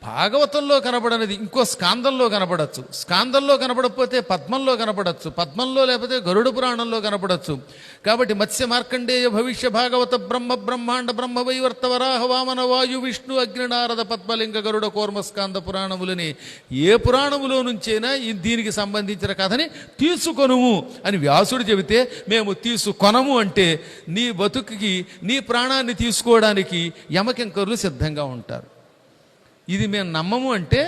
భాగవతంలో కనబడనిది ఇంకో స్కాందంలో కనపడచ్చు, స్కాందంలో కనపడకపోతే పద్మంలో కనపడచ్చు, పద్మంలో లేకపోతే గరుడ పురాణంలో కనపడచ్చు. కాబట్టి మత్స్య మార్కండేయ భవిష్య భాగవత బ్రహ్మ బ్రహ్మాండ బ్రహ్మ వైవర్త వరాహ వామన వాయు విష్ణు అగ్నినారద పద్మలింగ గరుడ కూర్మ స్కాంద పురాణములని ఏ పురాణములో నుంచైనా దీనికి సంబంధించిన కథని తీసుకొనుము అని వ్యాసుడు చెబితే మేము తీసుకొనము అంటే నీ బతుకుకి నీ ప్రాణాన్ని తీసుకోవడానికి యమకింకరులు సిద్ధంగా ఉంటారు. ఇది మేము నమ్మము అంటే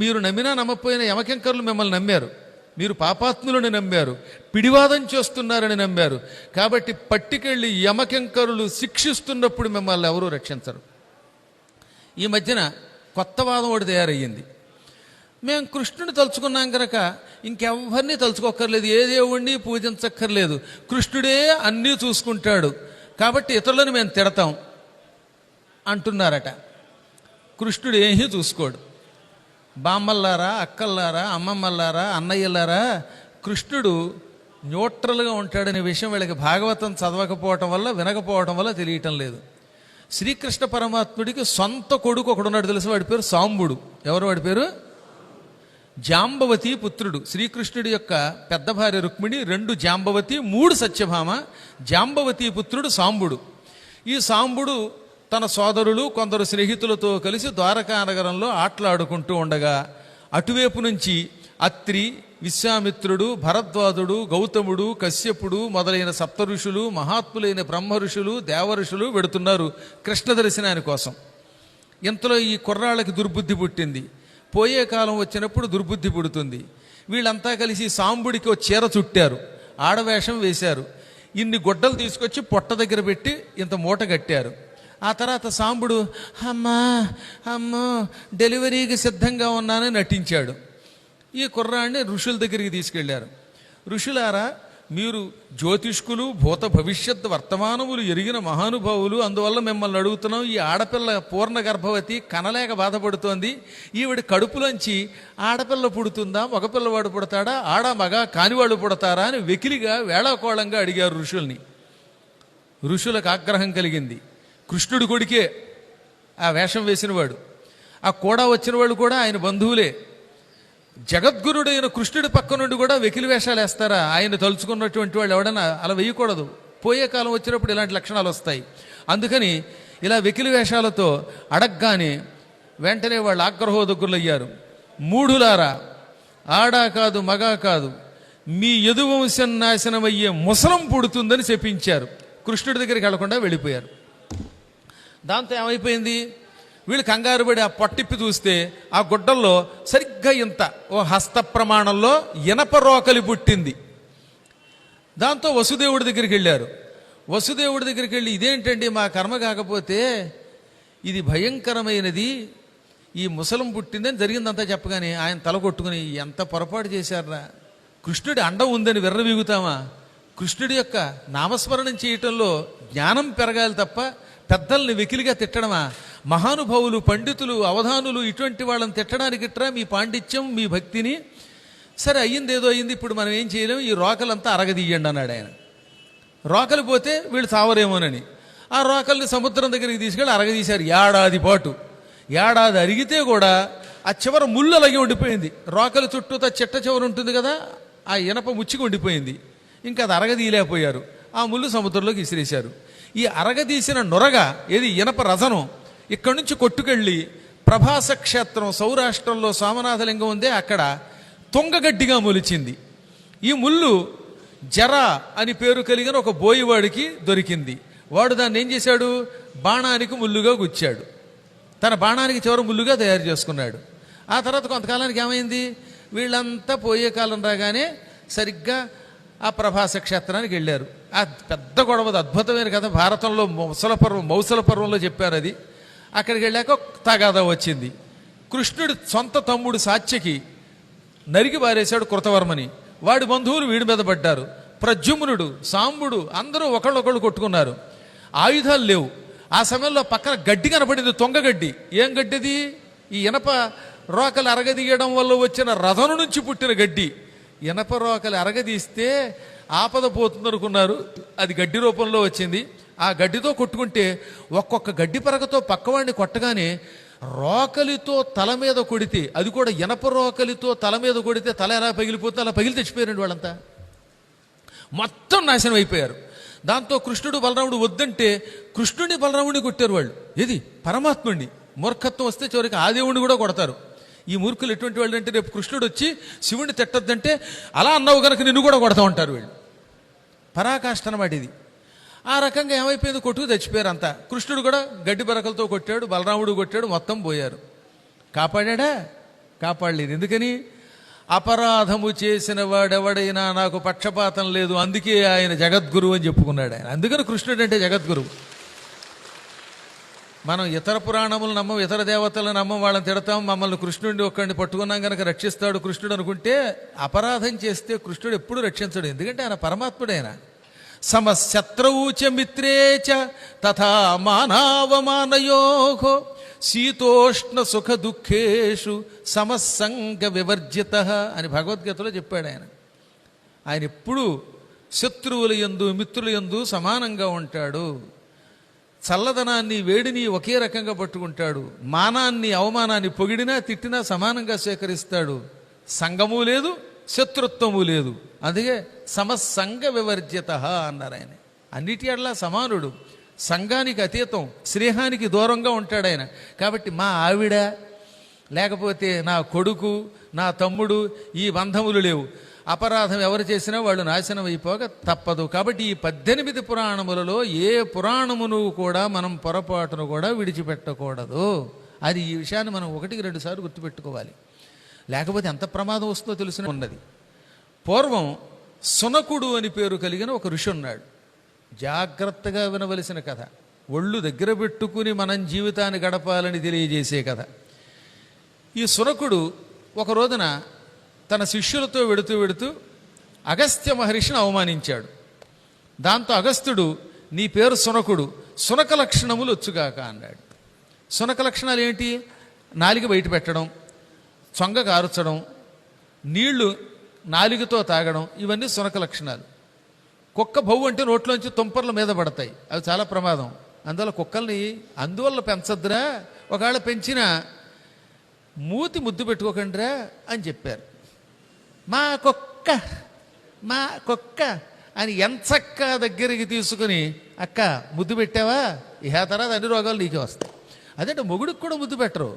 మీరు నమ్మినా నమ్మకపోయినా యమకింకరులు మిమ్మల్ని నమ్మారు. మీరు పాపాత్ములను నమ్మారు, పిడివాదం చేస్తున్నారని నమ్మారు. కాబట్టి పట్టుకెళ్ళి యమకింకరులు శిక్షిస్తున్నప్పుడు మిమ్మల్ని ఎవరూ రక్షించరు. ఈ మధ్యన కొత్త వాదం ఒకటి తయారయ్యింది. మేము కృష్ణుని తలుచుకున్నాం కనుక ఇంకెవ్వరినీ తలుచుకోక్కర్లేదు, ఏ దేవుణ్ణి పూజించక్కర్లేదు, కృష్ణుడే అన్నీ చూసుకుంటాడు, కాబట్టి ఇతరులను మేము తిడతాం అంటున్నారట. కృష్ణుడు ఏమీ చూసుకోడు. బామ్మల్లారా, అక్కల్లారా, అమ్మమ్మల్లారా, అన్నయ్యలారా, కృష్ణుడు న్యూట్రల్గా ఉంటాడనే విషయం వీళ్ళకి భాగవతం చదవకపోవటం వల్ల, వినకపోవటం వల్ల తెలియటం లేదు. శ్రీకృష్ణ పరమాత్ముడికి సొంత కొడుకు ఒకడున్నాడు తెలుసు, వాడి పేరు సాంబుడు. ఎవరు వాడి పేరు? జాంబవతి పుత్రుడు. శ్రీకృష్ణుడి యొక్క పెద్ద భార్య రుక్మిణి, 2 జాంబవతి, 3 సత్యభామ. జాంబవతి పుత్రుడు సాంబుడు. ఈ సాంబుడు తన సోదరులు కొందరు స్నేహితులతో కలిసి ద్వారకా నగరంలో ఆటలాడుకుంటూ ఉండగా అటువైపు నుంచి అత్రి, విశ్వామిత్రుడు, భరద్వాజుడు, గౌతముడు, కశ్యపుడు మొదలైన సప్త ఋషులు, మహాత్ములైన బ్రహ్మ ఋషులు, దేవఋషులు వెడుతున్నారు కృష్ణ దర్శనాని కోసం. ఇంతలో ఈ కుర్రాళ్ళకి దుర్బుద్ధి పుట్టింది. పోయే కాలం వచ్చినప్పుడు దుర్బుద్ధి పుడుతుంది. వీళ్ళంతా కలిసి సాంబుడికి ఒక చీర చుట్టారు, ఆడవేషం వేశారు. ఇన్ని గుడ్డలు తీసుకొచ్చి పొట్ట దగ్గర పెట్టి ఇంత మూట కట్టారు. ఆ తర్వాత సాంబుడు అమ్మో డెలివరీకి సిద్ధంగా ఉన్నానని నటించాడు. ఈ కుర్రాన్ని ఋషుల దగ్గరికి తీసుకెళ్లారు. ఋషులారా, మీరు జ్యోతిష్కులు, భూత భవిష్యత్ వర్తమానములు ఎరిగిన మహానుభావులు, అందువల్ల మిమ్మల్ని అడుగుతున్నాం. ఈ ఆడపిల్ల పూర్ణ గర్భవతి, కనలేక బాధపడుతోంది. ఈవిడ కడుపులోంచి ఆడపిల్ల పుడుతుందా, మగపిల్లవాడు పుడతాడా, ఆడ మగ కానివాళ్ళు పుడతారా అని వెకిలిగా వేళాకోళంగా అడిగారు ఋషుల్ని. ఋషులకు ఆగ్రహం కలిగింది. కృష్ణుడి కొడుకే ఆ వేషం వేసినవాడు, ఆ కూడా వచ్చిన వాళ్ళు కూడా ఆయన బంధువులే. జగద్గురుడైన కృష్ణుడి పక్క నుండి కూడా వెకిలి వేషాలు వేస్తారా? ఆయన తలుచుకున్నటువంటి వాళ్ళు ఎవడన్నా అలా వేయకూడదు. పోయే కాలం వచ్చినప్పుడు ఇలాంటి లక్షణాలు వస్తాయి. అందుకని ఇలా వెకిలి వేషాలతో అడగ్గానే వెంటనే వాళ్ళు ఆగ్రహోదగ్గులయ్యారు. మూఢులారా, ఆడా కాదు మగా కాదు, మీ యదువంశం నాశనమయ్యే ముసలం పుడుతుందని చెప్పించారు. కృష్ణుడి దగ్గరికి వెళ్లకుండా వెళ్ళిపోయారు. దాంతో ఏమైపోయింది, వీళ్ళు కంగారు పడి ఆ పొట్టిప్పి చూస్తే ఆ గుడ్డల్లో సరిగ్గా ఇంత ఓ హస్త ప్రమాణంలో ఇనప రోకలి పుట్టింది. దాంతో వసుదేవుడి దగ్గరికి వెళ్ళారు. వసుదేవుడి దగ్గరికి వెళ్ళి, ఇదేంటండి మా కర్మ కాకపోతే ఇది భయంకరమైనది, ఈ ముసలం పుట్టిందని జరిగిందంతా చెప్పగానే ఆయన తల కొట్టుకుని, ఎంత పొరపాటు చేశారా, కృష్ణుడి అండం ఉందని విర్రవీగుతామా? కృష్ణుడి యొక్క నామస్మరణం చేయటంలో జ్ఞానం పెరగాలి తప్ప పెద్దల్ని వెకిలిగా తిట్టడమా? మహానుభావులు, పండితులు, అవధానులు ఇటువంటి వాళ్ళని తిట్టడానికి ఇట్రా మీ పాండిత్యం, మీ భక్తిని. సరే అయ్యింది ఏదో అయ్యింది, ఇప్పుడు మనం ఏం చేయలేము, ఈ రోకలంతా అరగదీయండి అన్నాడు ఆయన. రోకలు పోతే వీళ్ళు చావరేమోనని ఆ రోకల్ని సముద్రం దగ్గరికి తీసుకెళ్ళి అరగదీశారు. ఏడాది పాటు. ఏడాది అరిగితే కూడా ఆ చివర ముళ్ళు అలాగే ఉండిపోయింది. రోకల చుట్టూ చిట్ట చివర ఉంటుంది కదా, ఆ ఇనప ముచ్చికి ఉండిపోయింది. ఇంకా అది అరగదీయలేకపోయారు. ఆ ముళ్ళు సముద్రంలోకి విసిరేశారు. ఈ అరగదీసిన నొరగ ఏది ఇనప రజనం ఇక్కడి నుంచి కొట్టుకెళ్ళి ప్రభాస క్షేత్రం సౌరాష్ట్రంలో సోమనాథలింగం ఉందే అక్కడ తుంగగడ్డిగా మొలిచింది. ఈ ముళ్ళు జర అని పేరు కలిగిన ఒక బోయివాడికి దొరికింది. వాడు దాన్ని ఏం చేశాడు, బాణానికి ముల్లుగా గుచ్చాడు. తన బాణానికి చివరి ముల్లుగా తయారు చేసుకున్నాడు. ఆ తర్వాత కొంతకాలానికి ఏమైంది, వీళ్ళంతా పోయే కాలం రాగానే సరిగ్గా ఆ ప్రభాస క్షేత్రానికి వెళ్ళారు. ఆ పెద్ద గొడవ, అద్భుతమైన కథ, భారతంలో మౌసల పర్వంలో చెప్పారు అది. అక్కడికి వెళ్ళాక తగాదా వచ్చింది. కృష్ణుడి సొంత తమ్ముడు సాత్యకి నరికి బారేశాడు కృతవర్మని. వాడి బంధువులు వీడి మీద పడ్డారు. ప్రద్యుమ్నుడు, సాంబుడు అందరూ ఒకళ్ళొకళ్ళు కొట్టుకున్నారు. ఆయుధాలు లేవు. ఆ సమయంలో పక్కన గడ్డి కనపడింది, తొంగగడ్డి. ఏం గడ్డిది? ఈ ఇనప రోకలు అరగదీయడం వల్ల వచ్చిన రథను నుంచి పుట్టిన గడ్డి. ఇనప రోకలు అరగదీస్తే ఆపద పోతుందనుకున్నారు, అది గడ్డి రూపంలో వచ్చింది. ఆ గడ్డితో కొట్టుకుంటే ఒక్కొక్క గడ్డి పరగతో పక్కవాడిని కొట్టగానే రోకలితో తల మీద కొడితే, అది కూడా ఇనప రోకలితో తల మీద కొడితే తల ఎలా పగిలిపోతే అలా పగిలి తెచ్చిపోయారండి వాళ్ళంతా. మొత్తం నాశనం అయిపోయారు. దాంతో కృష్ణుడు బలరాముడు వద్దంటే కృష్ణుడిని బలరాముడిని కొట్టారు వాళ్ళు. ఏది పరమాత్ముడిని. మూర్ఖత్వం వస్తే చివరికి ఆ దేవుడిని కూడా కొడతారు. ఈ మూర్ఖులు ఎటువంటి వాళ్ళు అంటే, రేపు కృష్ణుడు వచ్చి శివుడిని తిట్టద్దంటే అలా అన్నావు కనుక నిన్ను కూడా కొడతా ఉంటారు వీళ్ళు. పరాకాష్ట అన్నమాట ఇది. ఆ రకంగా ఏమైపోయింది, కొట్టుకు తెచ్చిపోయారు అంతా. కృష్ణుడు కూడా గడ్డి బరకలతో కొట్టాడు, బలరాముడు కొట్టాడు, మొత్తం పోయారు. కాపాడా? కాపాడలేదు. ఎందుకని? అపరాధము చేసిన వాడెవడైనా నాకు పక్షపాతం లేదు, అందుకే ఆయన జగద్గురువు అని చెప్పుకున్నాడు ఆయన. అందుకని కృష్ణుడు అంటే జగద్గురువు. మనం ఇతర పురాణములు నమ్మం, ఇతర దేవతలను నమ్మం, వాళ్ళని తిడతాం. మమ్మల్ని కృష్ణుడిని ఒక్కడిని పట్టుకున్నాం కనుక రక్షిస్తాడు కృష్ణుడు అనుకుంటే అపరాధం చేస్తే కృష్ణుడు ఎప్పుడూ రక్షించడు. ఎందుకంటే ఆయన పరమాత్ముడైన. సమశత్రువు చ మిత్రే చ తథా మానవమానయోః శీతోష్ణ సుఖ దుఃఖేషు సమస్సంగ వివర్జిత అని భగవద్గీతలో చెప్పాడు ఆయన. ఆయన ఎప్పుడు శత్రువుల యందు మిత్రుల యందు సమానంగా ఉంటాడు. చల్లదనాన్ని వేడిని ఒకే రకంగా పట్టుకుంటాడు. మానాన్ని అవమానాన్ని పొగిడినా తిట్టినా సమానంగా స్వీకరిస్తాడు. సంగము లేదు, శత్రుత్వము లేదు. అందుకే సమస్సంగ వివర్జిత అన్నారు ఆయన. అన్నిటి అట్లా సమానుడు, సంఘానికి అతీతం, స్నేహానికి దూరంగా ఉంటాడు ఆయన. కాబట్టి మా ఆవిడ, లేకపోతే నా కొడుకు, నా తమ్ముడు, ఈ బంధములు లేవు. అపరాధం ఎవరు చేసినా వాళ్ళు నాశనం అయిపోక తప్పదు. కాబట్టి ఈ 18 పురాణములలో ఏ పురాణమును కూడా మనం పొరపాటును కూడా విడిచిపెట్టకూడదు. అది ఈ విషయాన్ని మనం 1-2 సార్లు గుర్తుపెట్టుకోవాలి. లేకపోతే ఎంత ప్రమాదం వస్తుందో తెలిసిన ఉన్నది. పూర్వం సునకుడు అని పేరు కలిగిన ఒక ఋషి ఉన్నాడు. జాగ్రత్తగా వినవలసిన కథ. ఒళ్ళు దగ్గర పెట్టుకుని మనం జీవితాన్ని గడపాలని తెలియజేసే కథ. ఈ సునకుడు ఒక రోజున తన శిష్యులతో వెడుతూ అగస్త్య మహర్షిని అవమానించాడు. దాంతో అగస్త్యుడు, నీ పేరు సునకుడు, సునక లక్షణములు వచ్చుగాక అన్నాడు. సునక లక్షణాలు ఏంటి? నాలిక బయట పెట్టడం, చొంగ కారుచడం, నీళ్లు నాలికతో తాగడం, ఇవన్నీ సునక లక్షణాలు. కుక్క భవ్వు అంటే నోట్లోంచి తుంపర్ల మీద పడతాయి, అవి చాలా ప్రమాదం. అందువల్ల కుక్కల్ని అందువల్ల పెంచద్దురా, ఒకవేళ పెంచినా మూతి ముద్దు పెట్టుకోకండిరా అని చెప్పారు. మా కుక్క అని ఎంచక్క దగ్గరికి తీసుకుని, అక్క ముద్దు పెట్టావా, ఇహ తర్వాత అన్ని రోగాలు నీకే వస్తాయి. అదేంటే మొగుడికి కూడా ముద్దు పెట్టరు,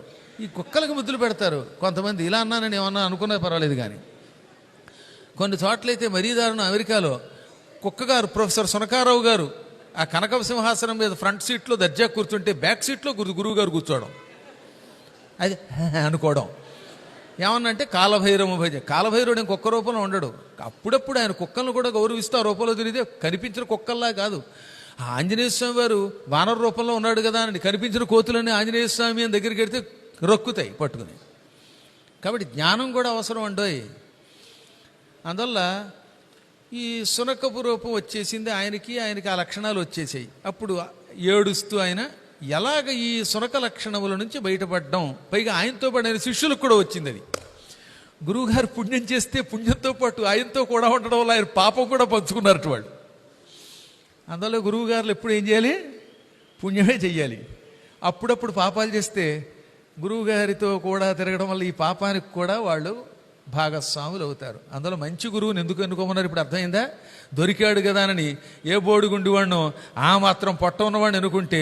ఈ కుక్కలకు ముద్దులు పెడతారు కొంతమంది. ఇలా అన్నానని ఏమన్నా అనుకున్నది పర్వాలేదు కానీ కొన్ని చోట్లయితే మరీ దారుణం. అమెరికాలో కుక్కగారు ప్రొఫెసర్ సునకారావు గారు ఆ కనక సింహాసనం మీద ఫ్రంట్ సీట్లో దర్జా కూర్చుంటే బ్యాక్ సీట్లో గురువు గారు కూర్చోవడం, అది అనుకోవడం. ఏమన్నంటే కాలభైరవ భజ. కాలభైరవుడు ఇంకొక రూపంలో ఉండడు. అప్పుడప్పుడు ఆయన కుక్కలను కూడా గౌరవిస్తూ ఆ రూపంలో తిరిగితే కనిపించిన కుక్కల్లా కాదు. ఆంజనేయ స్వామి వారు వానర రూపంలో ఉన్నాడు కదా అని కనిపించిన కోతులన్నీ ఆంజనేయ స్వామి అని దగ్గరికి వెడితే రొక్కుతాయి పట్టుకుని. కాబట్టి జ్ఞానం కూడా అవసరం అండోయ్. అందువల్ల ఈ సునకపు రూపం వచ్చేసింది ఆయనకి ఆ లక్షణాలు వచ్చేసాయి. అప్పుడు ఏడుస్తూ ఆయన ఎలాగ ఈ సునక లక్షణముల నుంచి బయటపడడం, పైగా ఆయనతో పాటు ఆయన శిష్యులకు కూడా వచ్చింది. అది గురువుగారు పుణ్యం చేస్తే పుణ్యంతో పాటు ఆయనతో కూడా ఉండడం వల్ల ఆయన పాపం కూడా పంచుకున్నారట వాళ్ళు. అందువల్ల గురువుగారులు ఎప్పుడు ఏం చేయాలి? పుణ్యమే చెయ్యాలి. అప్పుడప్పుడు పాపాలు చేస్తే గురువుగారితో కూడా తిరగడం వల్ల ఈ పాపానికి కూడా వాళ్ళు భాగస్వాములు అవుతారు. అందులో మంచి గురువుని ఎందుకు ఎన్నుకోమన్నారు ఇప్పుడు అర్థమైందా? దొరికాడు కదా అని ఏ బోడిగుండి వాడినో ఆ మాత్రం పొట్ట ఉన్నవాడిని ఎన్నుకుంటే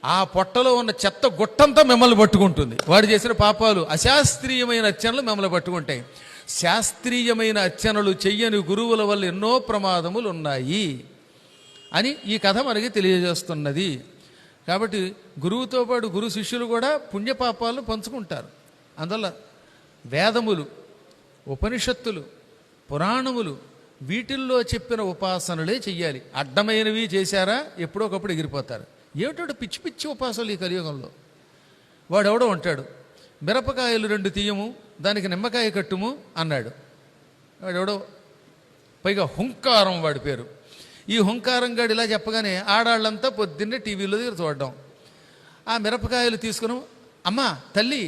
ఆ పొట్టలో ఉన్న చెత్త గుట్టంతా మిమ్మల్ని పట్టుకుంటుంది. వాడు చేసిన పాపాలు, అశాస్త్రీయమైన అర్చనలు మిమ్మల్ని పట్టుకుంటాయి. శాస్త్రీయమైన అర్చనలు చెయ్యని గురువుల వల్ల ఎన్నో ప్రమాదములు ఉన్నాయి అని ఈ కథ మనకి తెలియజేస్తున్నది. కాబట్టి గురువుతో పాటు గురు శిష్యులు కూడా పుణ్యపాపాలను పంచుకుంటారు. అందువల్ల వేదములు, ఉపనిషత్తులు, పురాణములు వీటిల్లో చెప్పిన ఉపాసనలే చెయ్యాలి. అడ్డమైనవి చేశారా ఎప్పుడో ఒకప్పుడు ఎగిరిపోతారు. ఏమిటో పిచ్చి పిచ్చి ఉపాసనలు ఈ కలియుగంలో. వాడెవడో ఉంటాడు, మిరపకాయలు 2 తీయము, దానికి నిమ్మకాయ కట్టుము అన్నాడు. వాడెవడో, పైగా హుంకారం వాడి పేరు. ఈ హుంకారం గాడు ఇలా చెప్పగానే ఆడాళ్ళంతా పొద్దున్నే టీవీలో దగ్గర చూడడం. ఆ మిరపకాయలు తీసుకుని, అమ్మా తల్లి,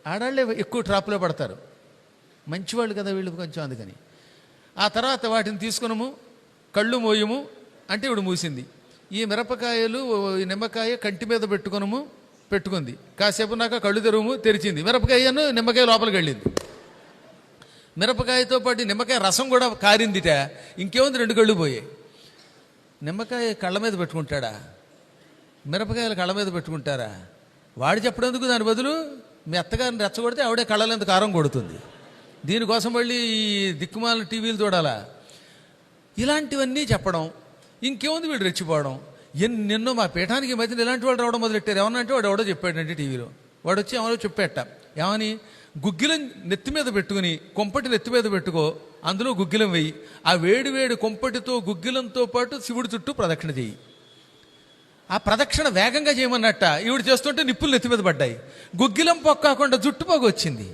ఆడాళ్ళే ఎక్కువ ట్రాప్లో పడతారు, మంచివాళ్ళు కదా వీళ్ళు కొంచెం, అందుకని. ఆ తర్వాత వాటిని తీసుకునము, కళ్ళు మోయము అంటే ఇవిడు మూసింది. ఈ మిరపకాయలు, ఈ నిమ్మకాయ కంటి మీద పెట్టుకుంది. కాసేపు నాక కళ్ళు తెరువు, తెరిచింది. మిరపకాయను నిమ్మకాయ లోపలికి వెళ్ళింది. మిరపకాయతో పాటు నిమ్మకాయ రసం కూడా కారిందిట. ఇంకేముంది, 2 కళ్ళు పోయాయి. నిమ్మకాయ కళ్ళ మీద పెట్టుకుంటాడా? మిరపకాయలు కళ్ళ మీద పెట్టుకుంటారా? వాడు చెప్పడందుకు దాని బదులు మీ అత్తగారిని రెచ్చగొడితే ఆవిడే కళ్ళలో కారం కొడుతుంది. దీనికోసం మళ్ళీ ఈ దిక్కుమాల టీవీలు చూడాలా? ఇలాంటివన్నీ చెప్పడం. ఇంకేముంది, వీడు రెచ్చిపోవడం. ఎన్నెన్నో మా పీఠానికి ఈ మధ్యన ఇలాంటి వాళ్ళు రావడం మొదలెట్టారు. ఏమన్నా అంటే వాడు ఎవడో చెప్పాడంటే టీవీలో. వాడు వచ్చి ఏమో చెప్పేట, ఏమని, గుగ్గిలం నెత్తి మీద పెట్టుకుని, కొంపటి నెత్తి మీద పెట్టుకో, అందులో గుగ్గిలం వెయ్యి, ఆ వేడి వేడి కొంపటితో గుగ్గిలంతో పాటు శివుడి చుట్టూ ప్రదక్షిణ చెయ్యి. ఆ ప్రదక్షిణ వేగంగా చేయమన్నట్ట. ఈవిడ చేస్తుంటే నిప్పులు నెత్తి మీద పడ్డాయి. గుగ్గిలం పొక్కాకుండా జుట్టు పొగ వచ్చింది.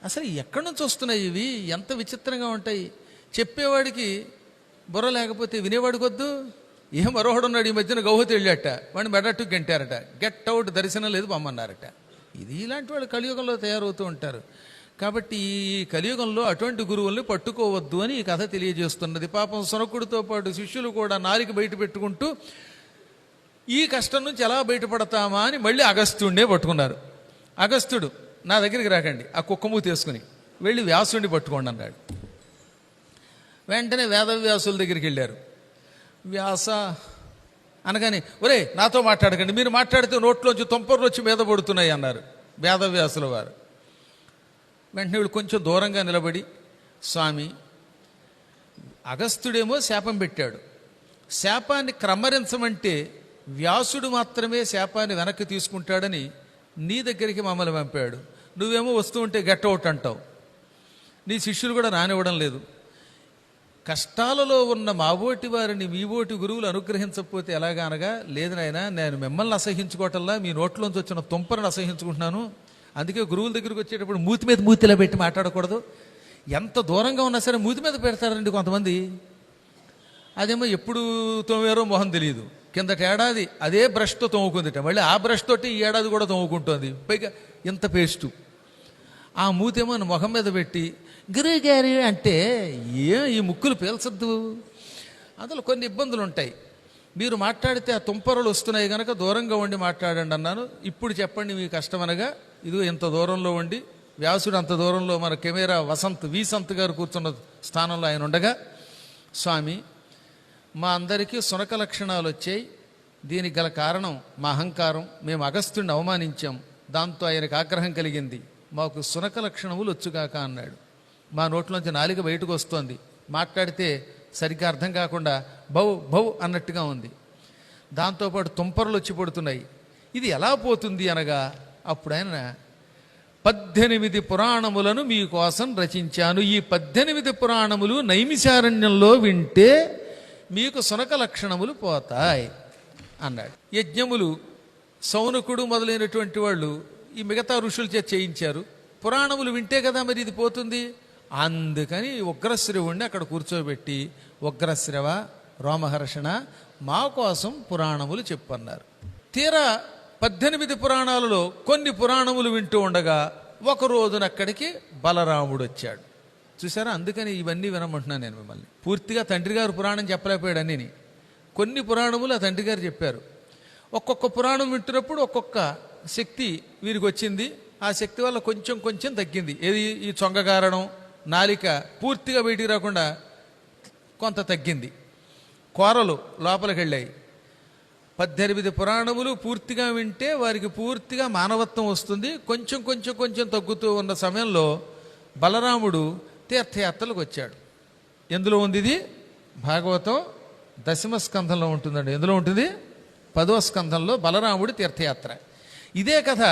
అసలు ఎక్కడి నుంచి వస్తున్నాయి ఇవి? ఎంత విచిత్రంగా ఉంటాయి. చెప్పేవాడికి బుర్ర లేకపోతే వినేవాడికి వద్దు. ఏం మరోహడు ఉన్నాడు ఈ మధ్యన గౌహతి వెళ్ళాట, వాడిని మెడట్టు గంటారట, గెట్ అవుట్, దర్శనం లేదు పమ్మన్నారట. ఇది ఇలాంటి వాళ్ళు కలియుగంలో తయారవుతూ ఉంటారు. కాబట్టి ఈ కలియుగంలో అటువంటి గురువుల్ని పట్టుకోవద్దు అని ఈ కథ తెలియజేస్తున్నది. పాపం సునకుడితో పాటు శిష్యులు కూడా నాలిక బయట పెట్టుకుంటూ ఈ కష్టం నుంచి ఎలా బయటపడతామా అని మళ్ళీ అగస్త్యుడినే పట్టుకున్నారు. అగస్త్యుడు, నా దగ్గరికి రాకండి, ఆ కుక్కమూ తీసుకుని వెళ్ళి వ్యాసుడిని పట్టుకోండి అన్నాడు. వెంటనే వేదవ్యాసుల దగ్గరికి వెళ్ళారు. వ్యాస అనగానే, ఒరే నాతో మాట్లాడకండి, మీరు మాట్లాడితే నోట్లోంచి తుంపర్లు వచ్చి మీద పడుతున్నాయి అన్నారు వేదవ్యాసుల వారు. వెంటనే వీళ్ళు కొంచెం దూరంగా నిలబడి, స్వామి, అగస్త్యుడేమో శాపం పెట్టాడు, శాపాన్ని క్రమరించమంటే వ్యాసుడు మాత్రమే శాపాన్ని వెనక్కి తీసుకుంటాడని నీ దగ్గరికి మమ్మల్ని పంపాడు. నువ్వేమో వస్తూ ఉంటే గెట్ అవుట్ అంటావు. నీ శిష్యులు కూడా రానివ్వడం లేదు. కష్టాలలో ఉన్న మాబోటి వారిని మీబోటి గురువులు అనుగ్రహించకపోతే ఎలాగా అనగా, లేదు నాయనా, నేను మిమ్మల్ని అసహించుకోవటంలా మీ నోట్లోంచి వచ్చిన తుంపరను అసహించుకుంటున్నాను. అందుకే గురువుల దగ్గరికి వచ్చేటప్పుడు మూతి మీద మూతిలా పెట్టి మాట్లాడకూడదు. ఎంత దూరంగా ఉన్నా సరే మూతి మీద పెడతారండి కొంతమంది. అదేమో ఎప్పుడు తోమారో మొహం తెలియదు. కిందటి ఏడాది అదే బ్రష్తో తోముకుందిట, మళ్ళీ ఆ బ్రష్ తోటి ఈ ఏడాది కూడా తోముకుంటుంది, పైగా ఇంత పేస్టు. ఆ మూతేమో మొహం మీద పెట్టి గిరి గారి అంటే ఈ ముక్కులు పీల్చద్దు. అందులో కొన్ని ఇబ్బందులు ఉంటాయి. మీరు మాట్లాడితే ఆ తుంపరలు వస్తున్నాయి కనుక దూరంగా ఉండి మాట్లాడండి అన్నాను. ఇప్పుడు చెప్పండి మీ కష్టం అనగా, ఇదిగో ఇంత దూరంలో ఉండి, వ్యాసుడు అంత దూరంలో, మన కెమెరా వి సంత్ గారు కూర్చున్న స్థానంలో ఆయన ఉండగా, స్వామి, మా అందరికీ సునక లక్షణాలు వచ్చాయి. దీనికి గల కారణం మా అహంకారం. మేము అగస్త్యుడిని అవమానించాం, దాంతో ఆయనకు ఆగ్రహం కలిగింది. మాకు సునక లక్షణములు వచ్చుగాక అన్నాడు. మా నోట్లోంచి నాలిక బయటకు వస్తోంది, మాట్లాడితే సరిగ్గా అర్థం కాకుండా బౌ బౌ అన్నట్టుగా ఉంది. దాంతోపాటు తుంపరలు వచ్చి పడుతున్నాయి. ఇది ఎలా పోతుంది అనగా, అప్పుడు ఆయన 18 పురాణములను మీకోసం రచించాను. ఈ 18 పురాణములు నైమిషారణ్యంలో వింటే మీకు సునక లక్షణములు పోతాయి అన్నాడు. యజ్ఞములు సౌనకుడు మొదలైనటువంటి వాళ్ళు ఈ మిగతా ఋషుల చేత చేయించారు. పురాణములు వింటే కదా మరి ఇది పోతుంది. అందుకని ఉగ్రశ్రవుణ్ణి అక్కడ కూర్చోబెట్టి, ఉగ్రశ్రవ, రోమహర్షణ, మా కోసం పురాణములు చెప్పన్నారు. తీరా 18 పురాణాలలో కొన్ని పురాణములు వింటూ ఉండగా ఒక రోజున అక్కడికి బలరాముడు వచ్చాడు. చూసారా, అందుకని ఇవన్నీ వినమంటున్నాను నేను మిమ్మల్ని. పూర్తిగా తండ్రి గారు పురాణం చెప్పలేకపోయాడు అన్నీ. కొన్ని పురాణములు ఆ తండ్రి గారు చెప్పారు. ఒక్కొక్క పురాణం వింటున్నప్పుడు ఒక్కొక్క శక్తి వీరికి వచ్చింది. ఆ శక్తి వల్ల కొంచెం కొంచెం తగ్గింది. ఏది, ఈ చొంగగారడం, నాలిక పూర్తిగా బయటికి రాకుండా కొంత తగ్గింది. కూరలు లోపలికి వెళ్ళాయి. 18 పురాణములు పూర్తిగా వింటే వారికి పూర్తిగా మానవత్వం వస్తుంది. కొంచెం కొంచెం కొంచెం తగ్గుతూ ఉన్న సమయంలో బలరాముడు తీర్థయాత్రలకు వచ్చాడు. ఎందులో ఉంది ఇది? భాగవతం 10వ స్కంధంలో ఉంటుందండి. ఎందులో ఉంటుంది? 10వ స్కంధంలో బలరాముడి తీర్థయాత్ర. ఇదే కథ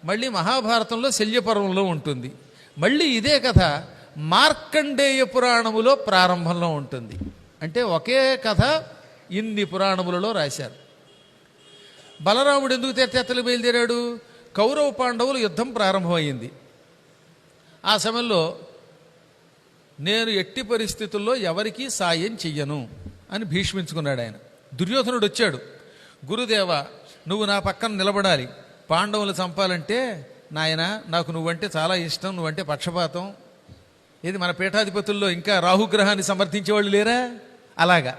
మళ్ళీ మహాభారతంలో శల్యపర్వంలో ఉంటుంది. మళ్ళీ ఇదే కథ మార్కండేయ పురాణములో ప్రారంభంలో ఉంటుంది. అంటే ఒకే కథ ఇన్ని పురాణములలో రాశారు. బలరాముడు ఎందుకు తీర్థయాత్రలు బయలుదేరాడు? కౌరవ పాండవులు యుద్ధం ప్రారంభమైంది. ఆ సమయంలో నేను ఎట్టి పరిస్థితుల్లో ఎవరికీ సాయం చెయ్యను అని భీష్మించుకున్నాడు ఆయన. దుర్యోధనుడు వచ్చాడు, గురుదేవ నువ్వు నా పక్కన నిలబడాలి, పాండవులు చంపాలంటే నాయన నాకు నువ్వంటే చాలా ఇష్టం, నువ్వంటే పక్షపాతం. ఇది మన పీఠాధిపతుల్లో ఇంకా రాహుగ్రహాన్ని సమర్థించేవాళ్ళు లేరా? అలాగా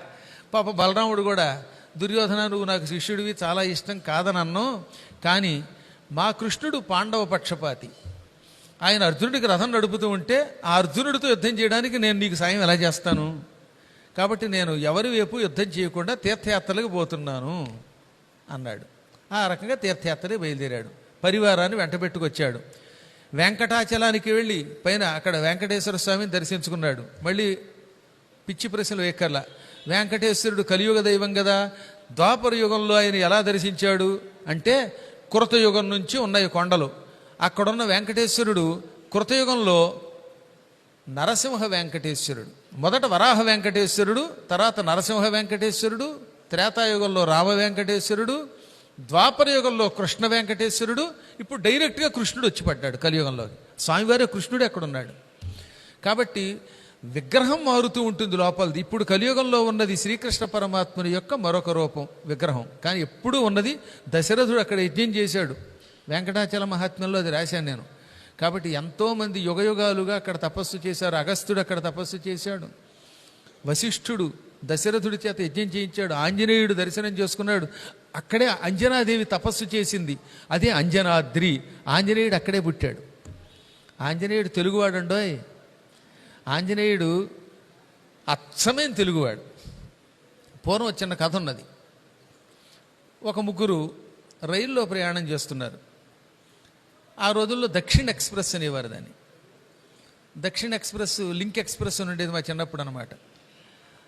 పాప బలరాముడు కూడా, దుర్యోధన నువ్వు నాకు శిష్యుడివి, చాలా ఇష్టం కాదనన్ను, కానీ మా కృష్ణుడు పాండవ పక్షపాతి. ఆయన అర్జునుడికి రథం నడుపుతూ ఉంటే ఆ అర్జునుడితో యుద్ధం చేయడానికి నేను నీకు సాయం ఎలా చేస్తాను? కాబట్టి నేను ఎవరి వైపు యుద్ధం చేయకుండా తీర్థయాత్రలకు పోతున్నాను అన్నాడు. ఆ రకంగా తీర్థయాత్రకి బయలుదేరాడు. పరివారాన్ని వెంటబెట్టుకొచ్చాడు. వెంకటాచలానికి వెళ్ళి పైన అక్కడ వెంకటేశ్వర స్వామిని దర్శించుకున్నాడు. మళ్ళీ పిచ్చి ప్రశ్నలు ఎక్కర్లా. వెంకటేశ్వరుడు కలియుగ దైవం కదా, ద్వాపర యుగంలో ఆయన ఎలా దర్శించాడు అంటే కృతయుగం నుంచి ఉన్నాయి కొండలు. అక్కడున్న వెంకటేశ్వరుడు కృతయుగంలో నరసింహ వెంకటేశ్వరుడు, మొదట వరాహ వెంకటేశ్వరుడు, తర్వాత నరసింహ వెంకటేశ్వరుడు, త్రేతాయుగంలో రామ వెంకటేశ్వరుడు, ద్వాపర యుగంలో కృష్ణ వెంకటేశ్వరుడు, ఇప్పుడు డైరెక్ట్గా కృష్ణుడు వచ్చి పడ్డాడు కలియుగంలో. స్వామివారి కృష్ణుడు ఎక్కడున్నాడు? కాబట్టి విగ్రహం మారుతూ ఉంటుంది లోపలిది. ఇప్పుడు కలియుగంలో ఉన్నది శ్రీకృష్ణ పరమాత్ముని యొక్క మరొక రూపం విగ్రహం, కానీ ఎప్పుడూ ఉన్నది దశరథుడు అక్కడ యజ్ఞం చేశాడు. వెంకటాచల మహాత్మ్యంలో అది రాశాను నేను. కాబట్టి ఎంతోమంది యుగయుగాలుగా అక్కడ తపస్సు చేశారు. అగస్త్యుడు అక్కడ తపస్సు చేశాడు, వశిష్ఠుడు దశరథుడి చేత యజ్ఞం చేయించాడు, ఆంజనేయుడు దర్శనం చేసుకున్నాడు. అక్కడే అంజనాదేవి తపస్సు చేసింది, అదే అంజనాద్రి. ఆంజనేయుడు అక్కడే పుట్టాడు. ఆంజనేయుడు తెలుగువాడండోయ్. ఆంజనేయుడు అచ్చమైన తెలుగువాడు. పూర్వం చిన్న కథ ఉన్నది. ఒక ముగ్గురు రైల్లో ప్రయాణం చేస్తున్నారు. ఆ రోజుల్లో దక్షిణ ఎక్స్ప్రెస్ అనేవారు దాన్ని. దక్షిణ ఎక్స్ప్రెస్, లింక్ ఎక్స్ప్రెస్ అని ఉండేది మా చిన్నప్పుడు అనమాట.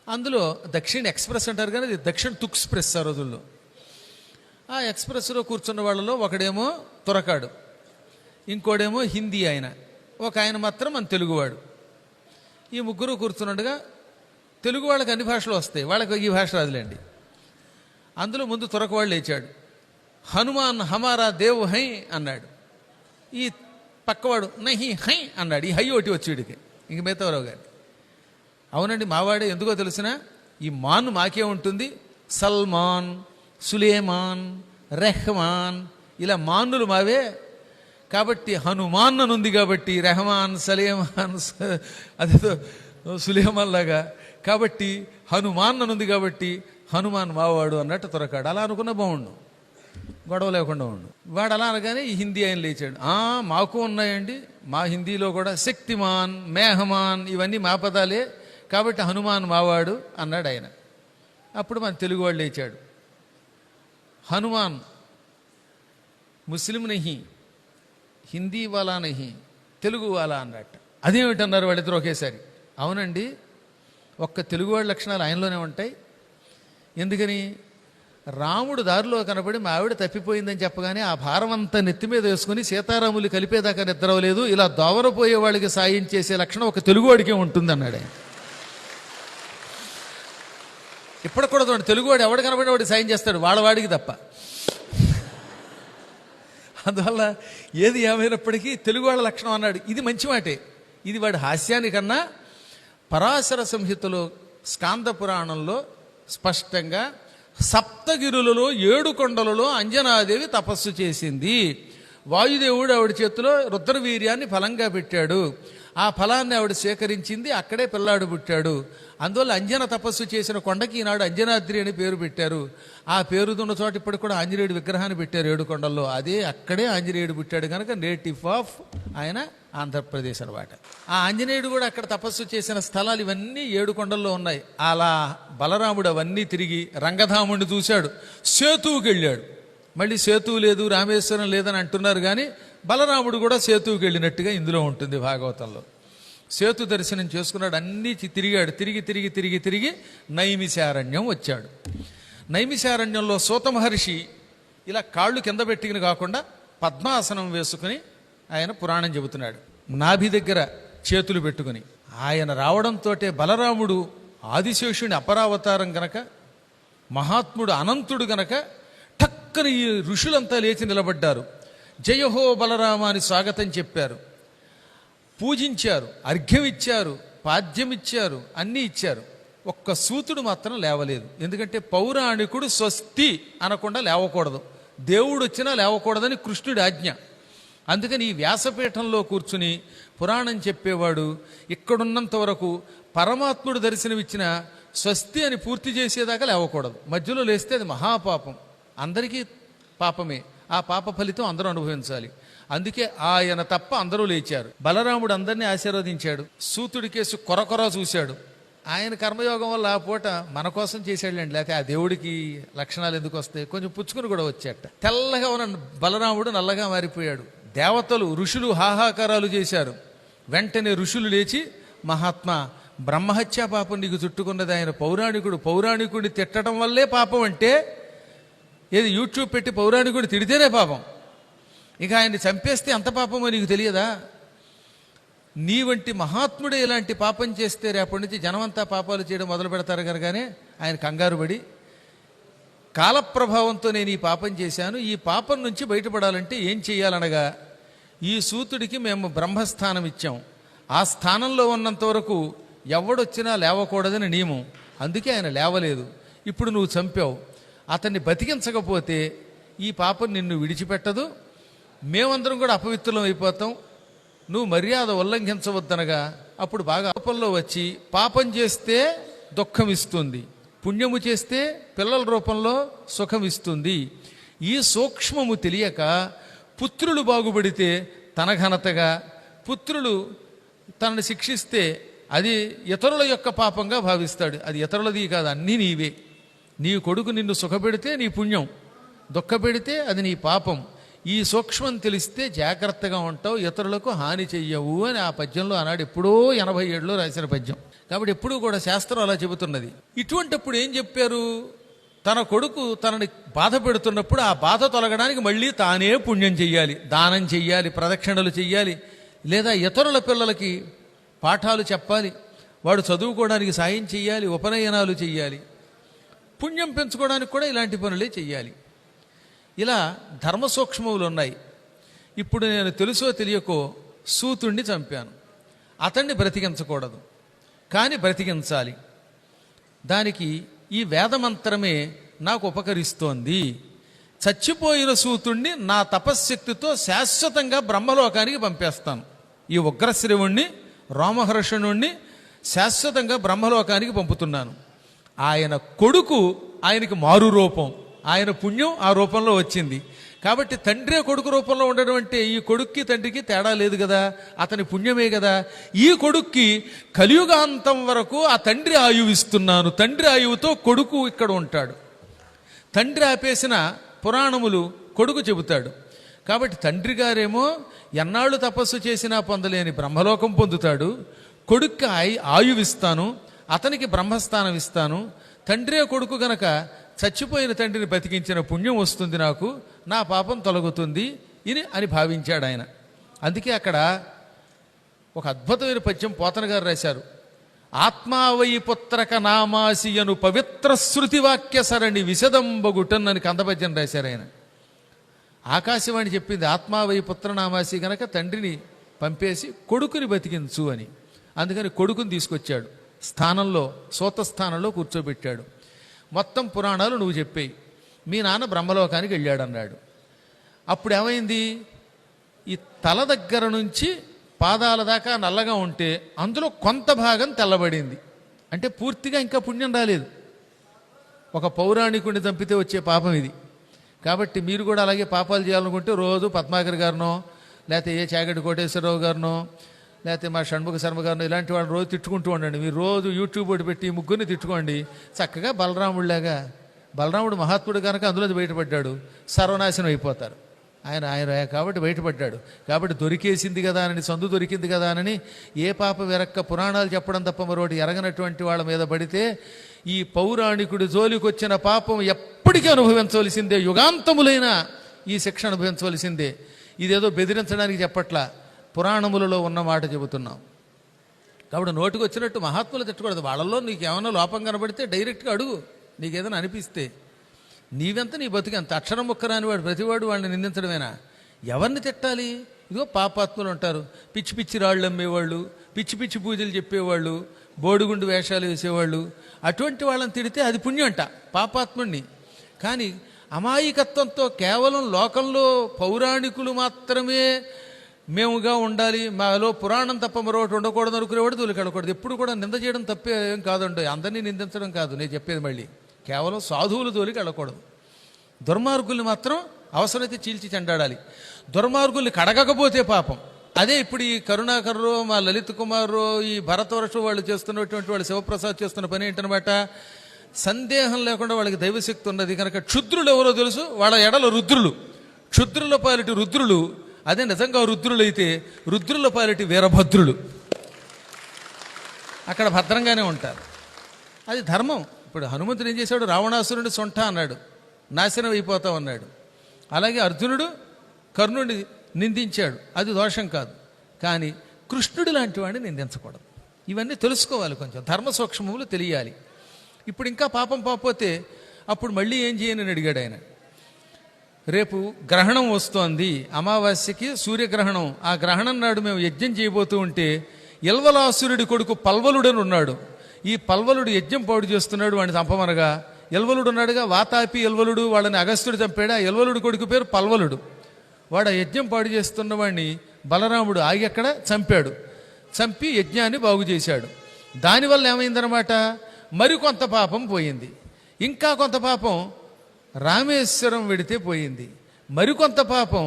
అందులో దక్షిణ ఎక్స్ప్రెస్ అంటారు కానీ అది దక్షిణ తుక్స్ప్రెస్ ఆ రోజుల్లో. ఆ ఎక్స్ప్రెస్లో కూర్చున్న వాళ్ళలో ఒకడేమో తురకాడు, ఇంకోడేమో హిందీ ఆయన, ఒక ఆయన మాత్రం మన తెలుగువాడు. ఈ ముగ్గురు కూర్చున్నట్టుగా తెలుగు వాళ్ళకి అన్ని భాషలు వస్తాయి, వాళ్ళకి ఈ భాష రాదులేండి. అందులో ముందు తురకవాడు లేచాడు. హనుమాన్ హమారా దేవ్ హై అన్నాడు. ఈ పక్కవాడు నహి హై అన్నాడు. ఈ హై ఒకటి వచ్చి వీడికి, ఇంక మిగతావరావు గారు అవునండి మావాడే, ఎందుకో తెలిసిన ఈ మాన్ మాకే ఉంటుంది. సల్మాన్, సులేమాన్, రెహమాన్ ఇలా మాన్నులు మావే. కాబట్టి హనుమాన్ అని ఉంది కాబట్టి రెహమాన్, సలేమాన్, అదేదో సులేమాన్ లాగా, కాబట్టి హనుమాన్ అని ఉంది కాబట్టి హనుమాన్ మావాడు అన్నట్టు త్వరకాడు. అలా అనుకున్న బాగుండు, గొడవ లేకుండా ఉండు. వాడు అలా అనగానే ఈ హిందీ ఆయన లేచాడు. మాకు ఉన్నాయండి, మా హిందీలో కూడా శక్తిమాన్, మేహమాన్ ఇవన్నీ మా పదాలే, కాబట్టి హనుమాన్ మావాడు అన్నాడు ఆయన. అప్పుడు మన తెలుగు వాళ్ళు లేచాడు. హనుమాన్ ముస్లిం నహి, హిందీ వాలా నహి, తెలుగు వాలా అన్నట్టు. అదేమిటన్నారు వాళ్ళిద్దరు ఒకేసారి. అవునండి, ఒక్క తెలుగువాడి లక్షణాలు ఆయనలోనే ఉంటాయి. ఎందుకని? రాముడు దారిలో కనబడి మా ఆవిడ తప్పిపోయిందని చెప్పగానే ఆ భారం అంతా నెత్తి మీద వేసుకుని సీతారాములు కలిపేదాకా నిద్రవలేదు, ఇలా దోవరపోయే వాళ్ళకి సాయం చేసే లక్షణం ఒక తెలుగువాడికే ఉంటుంది అన్నాడు ఆయన. ఇప్పటికి కూడా చూడండి, తెలుగువాడు ఎవడు కనబడి వాడికి సాయం చేస్తాడు, వాళ్ళవాడికి తప్ప. అందువల్ల ఏది ఏమైనప్పటికీ తెలుగు వాళ్ళ లక్షణం అన్నాడు. ఇది మంచి మాటే. ఇది వాడి హాస్యానికన్నా పరాశర సంహితలో స్కాంద పురాణంలో స్పష్టంగా సప్తగిరులలో 7 కొండలలో అంజనాదేవి తపస్సు చేసింది. వాయుదేవుడు ఆవిడ చేతిలో రుద్రవీర్యాన్ని ఫలంగా పెట్టాడు. ఆ ఫలాన్ని ఆవిడ స్వీకరించింది, అక్కడే పిల్లాడు పుట్టాడు. అందువల్ల అంజన తపస్సు చేసిన కొండకి ఈనాడు అంజనాద్రి అని పేరు పెట్టారు. ఆ పేరుదున్న చోట ఇప్పటికి కూడా ఆంజనేయుడు విగ్రహాన్ని పెట్టారు ఏడుకొండల్లో. అదే అక్కడే ఆంజనేయుడు పుట్టాడు కనుక నేటివ్ ఆఫ్ ఆయన ఆంధ్రప్రదేశ్ అనమాట. ఆ ఆంజనేయుడు కూడా అక్కడ తపస్సు చేసిన స్థలాలు ఇవన్నీ ఏడుకొండల్లో ఉన్నాయి. అలా బలరాముడు అవన్నీ తిరిగి రంగధాముడిని చూశాడు, సేతువుకి వెళ్ళాడు. మళ్ళీ సేతువు లేదు, రామేశ్వరం లేదని అంటున్నారు, కానీ బలరాముడు కూడా సేతువుకి వెళ్ళినట్టుగా ఇందులో ఉంటుంది భాగవతంలో. సేతు దర్శనం చేసుకున్నాడు, అన్నీ తిరిగాడు. తిరిగి నైమిశారణ్యం వచ్చాడు. నైమిశారణ్యంలో సూత మహర్షి ఇలా కాళ్ళు కింద పెట్టుకుని కాకుండా పద్మాసనం వేసుకుని ఆయన పురాణం చెబుతున్నాడు, నాభి దగ్గర చేతులు పెట్టుకుని. ఆయన రావడంతో బలరాముడు ఆదిశేషుని అపరావతారం గనక, మహాత్ముడు అనంతుడు గనక టక్కన ఈ ఋషులంతా లేచి నిలబడ్డారు. జయహో బలరామ అని స్వాగతం చెప్పారు, పూజించారు, అర్ఘ్యం ఇచ్చారు, పాద్యం ఇచ్చారు, అన్నీ ఇచ్చారు. ఒక్క సూతుడు మాత్రం లేవలేదు. ఎందుకంటే పౌరాణికుడు స్వస్తి అనకుండా లేవకూడదు, దేవుడు వచ్చినా లేవకూడదని కృష్ణుడి ఆజ్ఞ. అందుకని ఈ వ్యాసపీఠంలో కూర్చుని పురాణం చెప్పేవాడు ఇక్కడున్నంత వరకు పరమాత్ముడు దర్శనమిచ్చిన స్వస్తి అని పూర్తి చేసేదాకా లేవకూడదు. మధ్యలో లేస్తే అది మహాపాపం, అందరికీ పాపమే. ఆ పాప ఫలితం అందరూ అనుభవించాలి. అందుకే ఆయన తప్ప అందరూ లేచారు. బలరాముడు అందరినీ ఆశీర్వదించాడు. సూతుడి కేసు కొరకొర చూశాడు. ఆయన కర్మయోగం వల్ల ఆ పూట మన కోసం చేశాడులేండి, లేకపోతే ఆ దేవుడికి లక్షణాలు ఎందుకు వస్తాయి, కొంచెం పుచ్చుకుని కూడా వచ్చాట. తెల్లగా ఉన్న బలరాముడు నల్లగా మారిపోయాడు. దేవతలు ఋషులు హాహాకారాలు చేశారు. వెంటనే ఋషులు లేచి, మహాత్మా బ్రహ్మహత్యా పాపం నీకు చుట్టుకున్నది. ఆయన పౌరాణికుడిని తిట్టడం వల్లే పాపం అంటే, ఏది యూట్యూబ్ పెట్టి పౌరాణికుడిని తిడితేనే పాపం, ఇక ఆయన్ని చంపేస్తే అంత పాపమో నీకు తెలియదా? నీ వంటి మహాత్ముడే ఇలాంటి పాపం చేస్తే రేపటి నుంచి జనమంతా పాపాలు చేయడం మొదలు పెడతారు కనుకనే ఆయన కంగారు పడి, కాలప్రభావంతో నేను ఈ పాపం చేశాను, ఈ పాపం నుంచి బయటపడాలంటే ఏం చెయ్యాలనగా, ఈ సూతుడికి మేము బ్రహ్మస్థానం ఇచ్చాం, ఆ స్థానంలో ఉన్నంత వరకు ఎవడొచ్చినా లేవకూడదని నియమం. అందుకే ఆయన లేవలేదు. ఇప్పుడు నువ్వు చంపావు, అతన్ని బతికించకపోతే ఈ పాపం నిన్ను విడిచిపెట్టదు, మేమందరం కూడా అపవిత్రులం అయిపోతాం. నువ్వు మర్యాద ఉల్లంఘించవద్దనగా అప్పుడు బాగా కోపంలో వచ్చి, పాపం చేస్తే దుఃఖం ఇస్తుంది, పుణ్యము చేస్తే పిల్లల రూపంలో సుఖం ఇస్తుంది. ఈ సూక్ష్మము తెలియక పుత్రులు బాగుపడితే తన ఘనతగా, పుత్రులు తనని శిక్షిస్తే అది ఇతరుల యొక్క పాపంగా భావిస్తాడు. అది ఇతరులది కాదు, అన్నీ నీవే. నీ కొడుకు నిన్ను సుఖపెడితే నీ పుణ్యం, దుఃఖపెడితే అది నీ పాపం. ఈ సూక్ష్మం తెలిస్తే జాగ్రత్తగా ఉంటావు, ఇతరులకు హాని చెయ్యవు అని ఆ పద్యంలో ఆనాడు ఎప్పుడో 87లో రాసిన పద్యం. కాబట్టి ఎప్పుడూ కూడా శాస్త్రం అలా చెబుతున్నది. ఇటువంటిప్పుడు ఏం చెప్పారు, తన కొడుకు తనని బాధ పెడుతున్నప్పుడు ఆ బాధ తొలగడానికి మళ్ళీ తానే పుణ్యం చెయ్యాలి, దానం చెయ్యాలి, ప్రదక్షిణలు చెయ్యాలి, లేదా ఇతరుల పిల్లలకి పాఠాలు చెప్పాలి, వాడు చదువుకోవడానికి సాయం చెయ్యాలి, ఉపనయనాలు చెయ్యాలి, పుణ్యం పెంచుకోవడానికి కూడా ఇలాంటి పనులే చెయ్యాలి. ఇలా ధర్మ సూక్ష్మములు ఉన్నాయి. ఇప్పుడు నేను తెలుసో తెలియకో సూతుణ్ణి చంపాను, అతన్ని బ్రతికించకూడదు, కానీ బ్రతికించాలి. దానికి ఈ వేదమంత్రమే నాకు ఉపకరిస్తోంది. చచ్చిపోయిన సూతుణ్ణి నా తపశ్శక్తితో శాశ్వతంగా బ్రహ్మలోకానికి పంపేస్తాను. ఈ ఉగ్రశ్రవుణ్ణి, రామహర్షణుణ్ణి శాశ్వతంగా బ్రహ్మలోకానికి పంపుతున్నాను. ఆయన కొడుకు ఆయనకి మారు రూపం, ఆయన పుణ్యం ఆ రూపంలో వచ్చింది. కాబట్టి తండ్రి కొడుకు రూపంలో ఉండడం అంటే ఈ కొడుక్కి తండ్రికి తేడా లేదు కదా, అతని పుణ్యమే కదా. ఈ కొడుక్కి కలియుగాంతం వరకు ఆ తండ్రి ఆయువు ఇస్తున్నాను, తండ్రి ఆయువుతో కొడుకు ఇక్కడ ఉంటాడు. తండ్రి ఆపేసిన పురాణములు కొడుకు చెబుతాడు. కాబట్టి తండ్రి గారేమో ఎన్నాళ్ళు తపస్సు చేసినా పొందలేని బ్రహ్మలోకం పొందుతాడు, కొడుక్కి ఆయువిస్తాను, అతనికి బ్రహ్మస్థానం ఇస్తాను. తండ్రే కొడుకు గనక చచ్చిపోయిన తండ్రిని బతికించిన పుణ్యం వస్తుంది, నాకు నా పాపం తొలగుతుంది అని భావించాడు ఆయన. అందుకే అక్కడ ఒక అద్భుతమైన పద్యం పోతన గారు రాశారు. ఆత్మావై పుత్రక నామాసియను పవిత్ర శృతివాక్య సరణి విశదంబగుటన్ అని కందపద్యం రాశారు ఆయన. ఆకాశవాణి చెప్పింది ఆత్మావై పుత్రనామాసి గనక తండ్రిని పంపేసి కొడుకుని బతికించు అని. అందుకని కొడుకుని తీసుకొచ్చాడు, స్థానంలో సూత స్థానంలో కూర్చోబెట్టాడు. మొత్తం పురాణాలు నువ్వు చెప్పేయి, మీ నాన్న బ్రహ్మలోకానికి వెళ్ళాడన్నాడు. అప్పుడు ఏమైంది, ఈ తల దగ్గర నుంచి పాదాల దాకా నల్లగా ఉంటే అందులో కొంత భాగం తెల్లబడింది. అంటే పూర్తిగా ఇంకా పుణ్యం రాలేదు. ఒక పౌరాణికుడిని చంపితే వచ్చే పాపం ఇది. కాబట్టి మీరు కూడా అలాగే పాపాలు చేయాలనుకుంటే రోజు పద్మాకర్ గారినో, లేకపోతే ఏ చాగటి కోటేశ్వరరావు గారినో, లేకపోతే మా షణ్ముఖ శర్మ గారినో ఇలాంటి వాళ్ళని రోజు తిట్టుకుంటూ ఉండండి. మీరు రోజు యూట్యూబ్ ఒకటి పెట్టి ముగ్గురిని తిట్టుకోండి. చక్కగా బలరాముడిలాగా, బలరాముడు మహాత్ముడు కనుక అందులో బయటపడ్డాడు, సర్వనాశనం అయిపోతారు. ఆయన కాబట్టి బయటపడ్డాడు. కాబట్టి దొరికేసింది కదా అని, సందు దొరికింది కదా అని ఏ పాప వెరక్క పురాణాలు చెప్పడం తప్ప మరొకటి ఎరగనటువంటి వాళ్ళ మీద పడితే ఈ పౌరాణికుడి జోలికొచ్చిన పాపం ఎప్పటికీ అనుభవించవలసిందే. యుగాంతములైన ఈ శిక్ష అనుభవించవలసిందే. ఇదేదో బెదిరించడానికి చెప్పట్లా, పురాణములలో ఉన్న మాట చెబుతున్నాం. కాబట్టి నోటికి వచ్చినట్టు మహాత్ములు తిట్టకూడదు. వాళ్ళల్లో నీకు ఏమైనా లోపం కనబడితే డైరెక్ట్గా అడుగు. నీకేదైనా అనిపిస్తే నీవెంత నీ బతుకెంత. అక్షరం ముక్క రానివాడు ప్రతివాడు వాళ్ళని నిందించడమేనా? ఎవరిని తిట్టాలి? ఇదిగో పాపాత్ములు ఉంటారు, పిచ్చి పిచ్చి రాళ్ళు అమ్మేవాళ్ళు, పిచ్చి పిచ్చి పూజలు చెప్పేవాళ్ళు, బోడిగుండు వేషాలు వేసేవాళ్ళు. అటువంటి వాళ్ళని తిడితే అది పుణ్యం అంట, పాపాత్ముడిని. కానీ అమాయకత్వంతో కేవలం లోకంలో పౌరాణికులు మాత్రమే మేముగా ఉండాలి, మాలో పురాణం తప్ప మరొకటి ఉండకూడదు అనుకునేవాడు తొలికెళ్ళకూడదు. ఎప్పుడు కూడా నింద చేయడం తప్పే ఏం కాదండి, అందరినీ నిందించడం కాదు నేను చెప్పేది. మళ్ళీ కేవలం సాధువుల జోలికి వెళ్ళకూడదు. దుర్మార్గుల్ని మాత్రం అవసరమైతే చీల్చి చెండాడాలి. దుర్మార్గుల్ని కడగకపోతే పాపం. అదే ఇప్పుడు ఈ కరుణాకర్రో, మా లలిత్ కుమారో, ఈ భరతవర్ష వాళ్ళు చేస్తున్నటువంటి వాళ్ళు శివప్రసాద్ చేస్తున్న పని ఏంటనమాట, సందేహం లేకుండా వాళ్ళకి దైవశక్తి ఉన్నది కనుక క్షుద్రులు ఎవరో తెలుసు, వాళ్ళ ఎడల రుద్రులు, క్షుద్రుల పాలిటి రుద్రులు. అదే నిజంగా రుద్రులైతే రుద్రుల పాలిటి వీరభద్రులు. అక్కడ భద్రంగానే ఉంటారు. అది ధర్మం. ఇప్పుడు హనుమంతుడు ఏం చేశాడు? రావణాసురుడిని సొంట అన్నాడు, నాశనం అయిపోతావు అన్నాడు. అలాగే అర్జునుడు కర్ణుడిని నిందించాడు, అది దోషం కాదు. కానీ కృష్ణుడు లాంటి వాడిని నిందించకూడదు. ఇవన్నీ తెలుసుకోవాలి, కొంచెం ధర్మ సూక్ష్మములు తెలియాలి. ఇప్పుడు ఇంకా పాపం పాపోతే అప్పుడు మళ్ళీ ఏం చేయనని అడిగాడు ఆయన. రేపు గ్రహణం వస్తోంది, అమావాస్యకి సూర్యగ్రహణం. ఆ గ్రహణం నాడు మేము యజ్ఞం చేయబోతూ ఉంటే ఎల్వలాసురుడి కొడుకు పల్వలుడని ఉన్నాడు. ఈ పల్వలుడు యజ్ఞం పాడు చేస్తున్నాడు, వాడిని చంపమనగా ఎల్వలుడు ఉన్నాడుగా, వాతాపి ఎల్వలుడు, వాళ్ళని అగస్త్యుడు చంపాడు. ఆ ఎల్వలుడు కొడుకు పేరు పల్వలుడు. వాడు ఆ యజ్ఞం పాడు చేస్తున్న వాడిని బలరాముడు ఆగి అక్కడ చంపాడు. చంపి యజ్ఞాన్ని బాగు చేశాడు. దానివల్ల ఏమైందనమాట, మరికొంత పాపం పోయింది. ఇంకా కొంత పాపం రామేశ్వరం వెడితే పోయింది. మరికొంత పాపం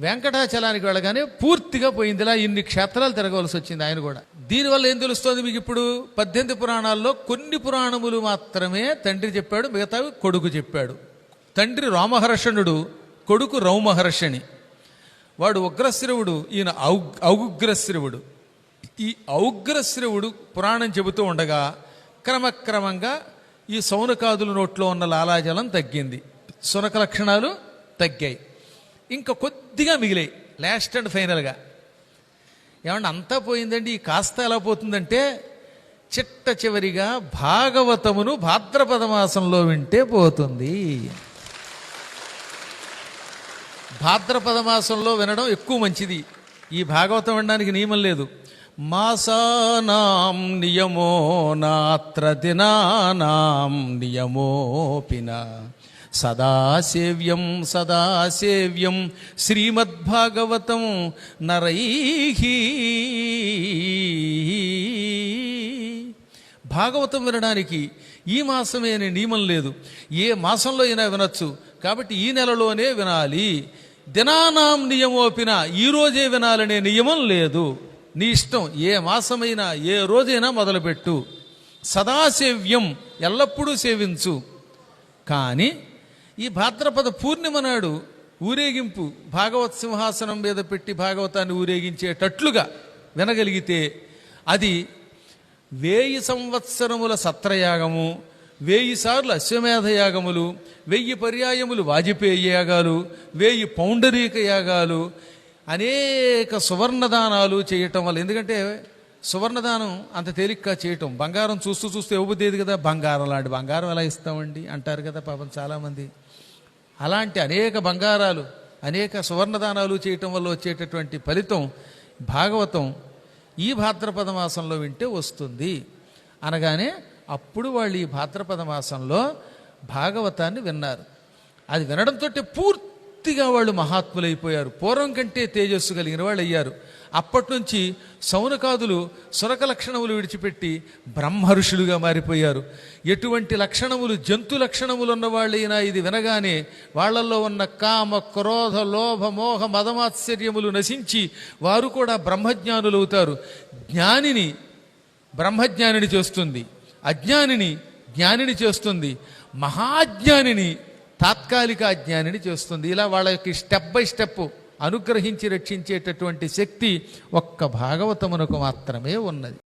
వెంకటాచలానికి వెళ్ళగానే పూర్తిగా పోయింది. ఇలా ఇన్ని క్షేత్రాలు తిరగవలసి వచ్చింది ఆయన కూడా. దీనివల్ల ఏం తెలుస్తోంది మీకు? ఇప్పుడు 18 పురాణాల్లో కొన్ని పురాణములు మాత్రమే తండ్రి చెప్పాడు, మిగతావి కొడుకు చెప్పాడు. తండ్రి రామహర్షణుడు, కొడుకు రౌమహర్షణి. వాడు ఉగ్రశ్రవుడు, ఈయన ఔగ్రశ్రవుడు. ఈ ఔగ్రశ్రవుడు పురాణం చెబుతూ ఉండగా క్రమక్రమంగా ఈ సౌనకాదుల నోట్లో ఉన్న లాలాజలం తగ్గింది, సునక లక్షణాలు తగ్గాయి. ఇంకా కొద్దిగా మిగిలాయి లాస్ట్ అండ్ ఫైనల్గా. ఏమన్నా అంతా పోయిందండి, ఈ కాస్త ఎలా పోతుందంటే చిట్ట చివరిగా భాగవతమును భాద్రపద మాసంలో వింటే పోతుంది. భాద్రపద మాసంలో వినడం ఎక్కువ మంచిది. ఈ భాగవతం వినడానికి నియమం లేదు. మాసానాం నియమో నాత్ర దినానాం నియమోపిన సదాసేవ్యం సదాసేవ్యం శ్రీమద్భాగవతం నరైహి. భాగవతం వినడానికి ఈ మాసమే అనే నియమం లేదు, ఏ మాసంలో అయినా వినొచ్చు. కాబట్టి ఈ నెలలోనే వినాలి. దినానాం నియమోపిన, ఈ రోజే వినాలనే నియమం లేదు. నీ ఇష్టం, ఏ మాసమైనా ఏ రోజైనా మొదలుపెట్టు. సదాసేవ్యం, ఎల్లప్పుడూ సేవించు. కానీ ఈ భాద్రపద పూర్ణిమ నాడు ఊరేగింపు, భాగవత్ సింహాసనం మీద పెట్టి భాగవతాన్ని ఊరేగించేటట్లుగా వినగలిగితే అది 1000 సంవత్సరముల సత్రయాగము, 1000 సార్లు అశ్వమేధ యాగములు, 1000 పర్యాయములు వాజపేయి యాగాలు, 1000 పౌండరీక యాగాలు, అనేక సువర్ణదానాలు చేయటం వల్ల. ఎందుకంటే సువర్ణదానం అంత తేలిగ్గా చేయటం, బంగారం చూస్తూ చూస్తూ ఇవ్వబుద్దేది కదా. బంగారం లాంటి బంగారం ఎలా ఇస్తామండి అంటారు కదా పాపం చాలామంది. అలాంటి అనేక బంగారాలు, అనేక సువర్ణదానాలు చేయటం వల్ల వచ్చేటటువంటి ఫలితం భాగవతం ఈ భాద్రపద మాసంలో వింటే వస్తుంది అనగానే అప్పుడు వాళ్ళు ఈ భాద్రపద మాసంలో భాగవతాన్ని విన్నారు. అది వినడంతో పూర్తిగా వాళ్ళు మహాత్ములైపోయారు. పూర్వం కంటే తేజస్సు కలిగిన వాళ్ళు అయ్యారు. అప్పటి నుంచి శౌనకాదులు సురక లక్షణములు విడిచిపెట్టి బ్రహ్మఋషులుగా మారిపోయారు. ఎటువంటి లక్షణములు, జంతు లక్షణములు ఉన్నవాళ్ళైనా ఇది వినగానే వాళ్ళల్లో ఉన్న కామ, క్రోధ, లోభ, మోహ, మదమాత్సర్యములు నశించి వారు కూడా బ్రహ్మజ్ఞానులు అవుతారు. జ్ఞానిని బ్రహ్మజ్ఞానిని చేస్తుంది, అజ్ఞానిని జ్ఞానిని చేస్తుంది, మహాజ్ఞానిని తాత్కాలిక అజ్ఞానిని చేస్తుంది. ఇలా వాళ్ళకి స్టెప్ బై స్టెప్ అనుగ్రహించి రక్షించేటటువంటి శక్తి ఒక్క భాగవతమునకు మాత్రమే ఉన్నది.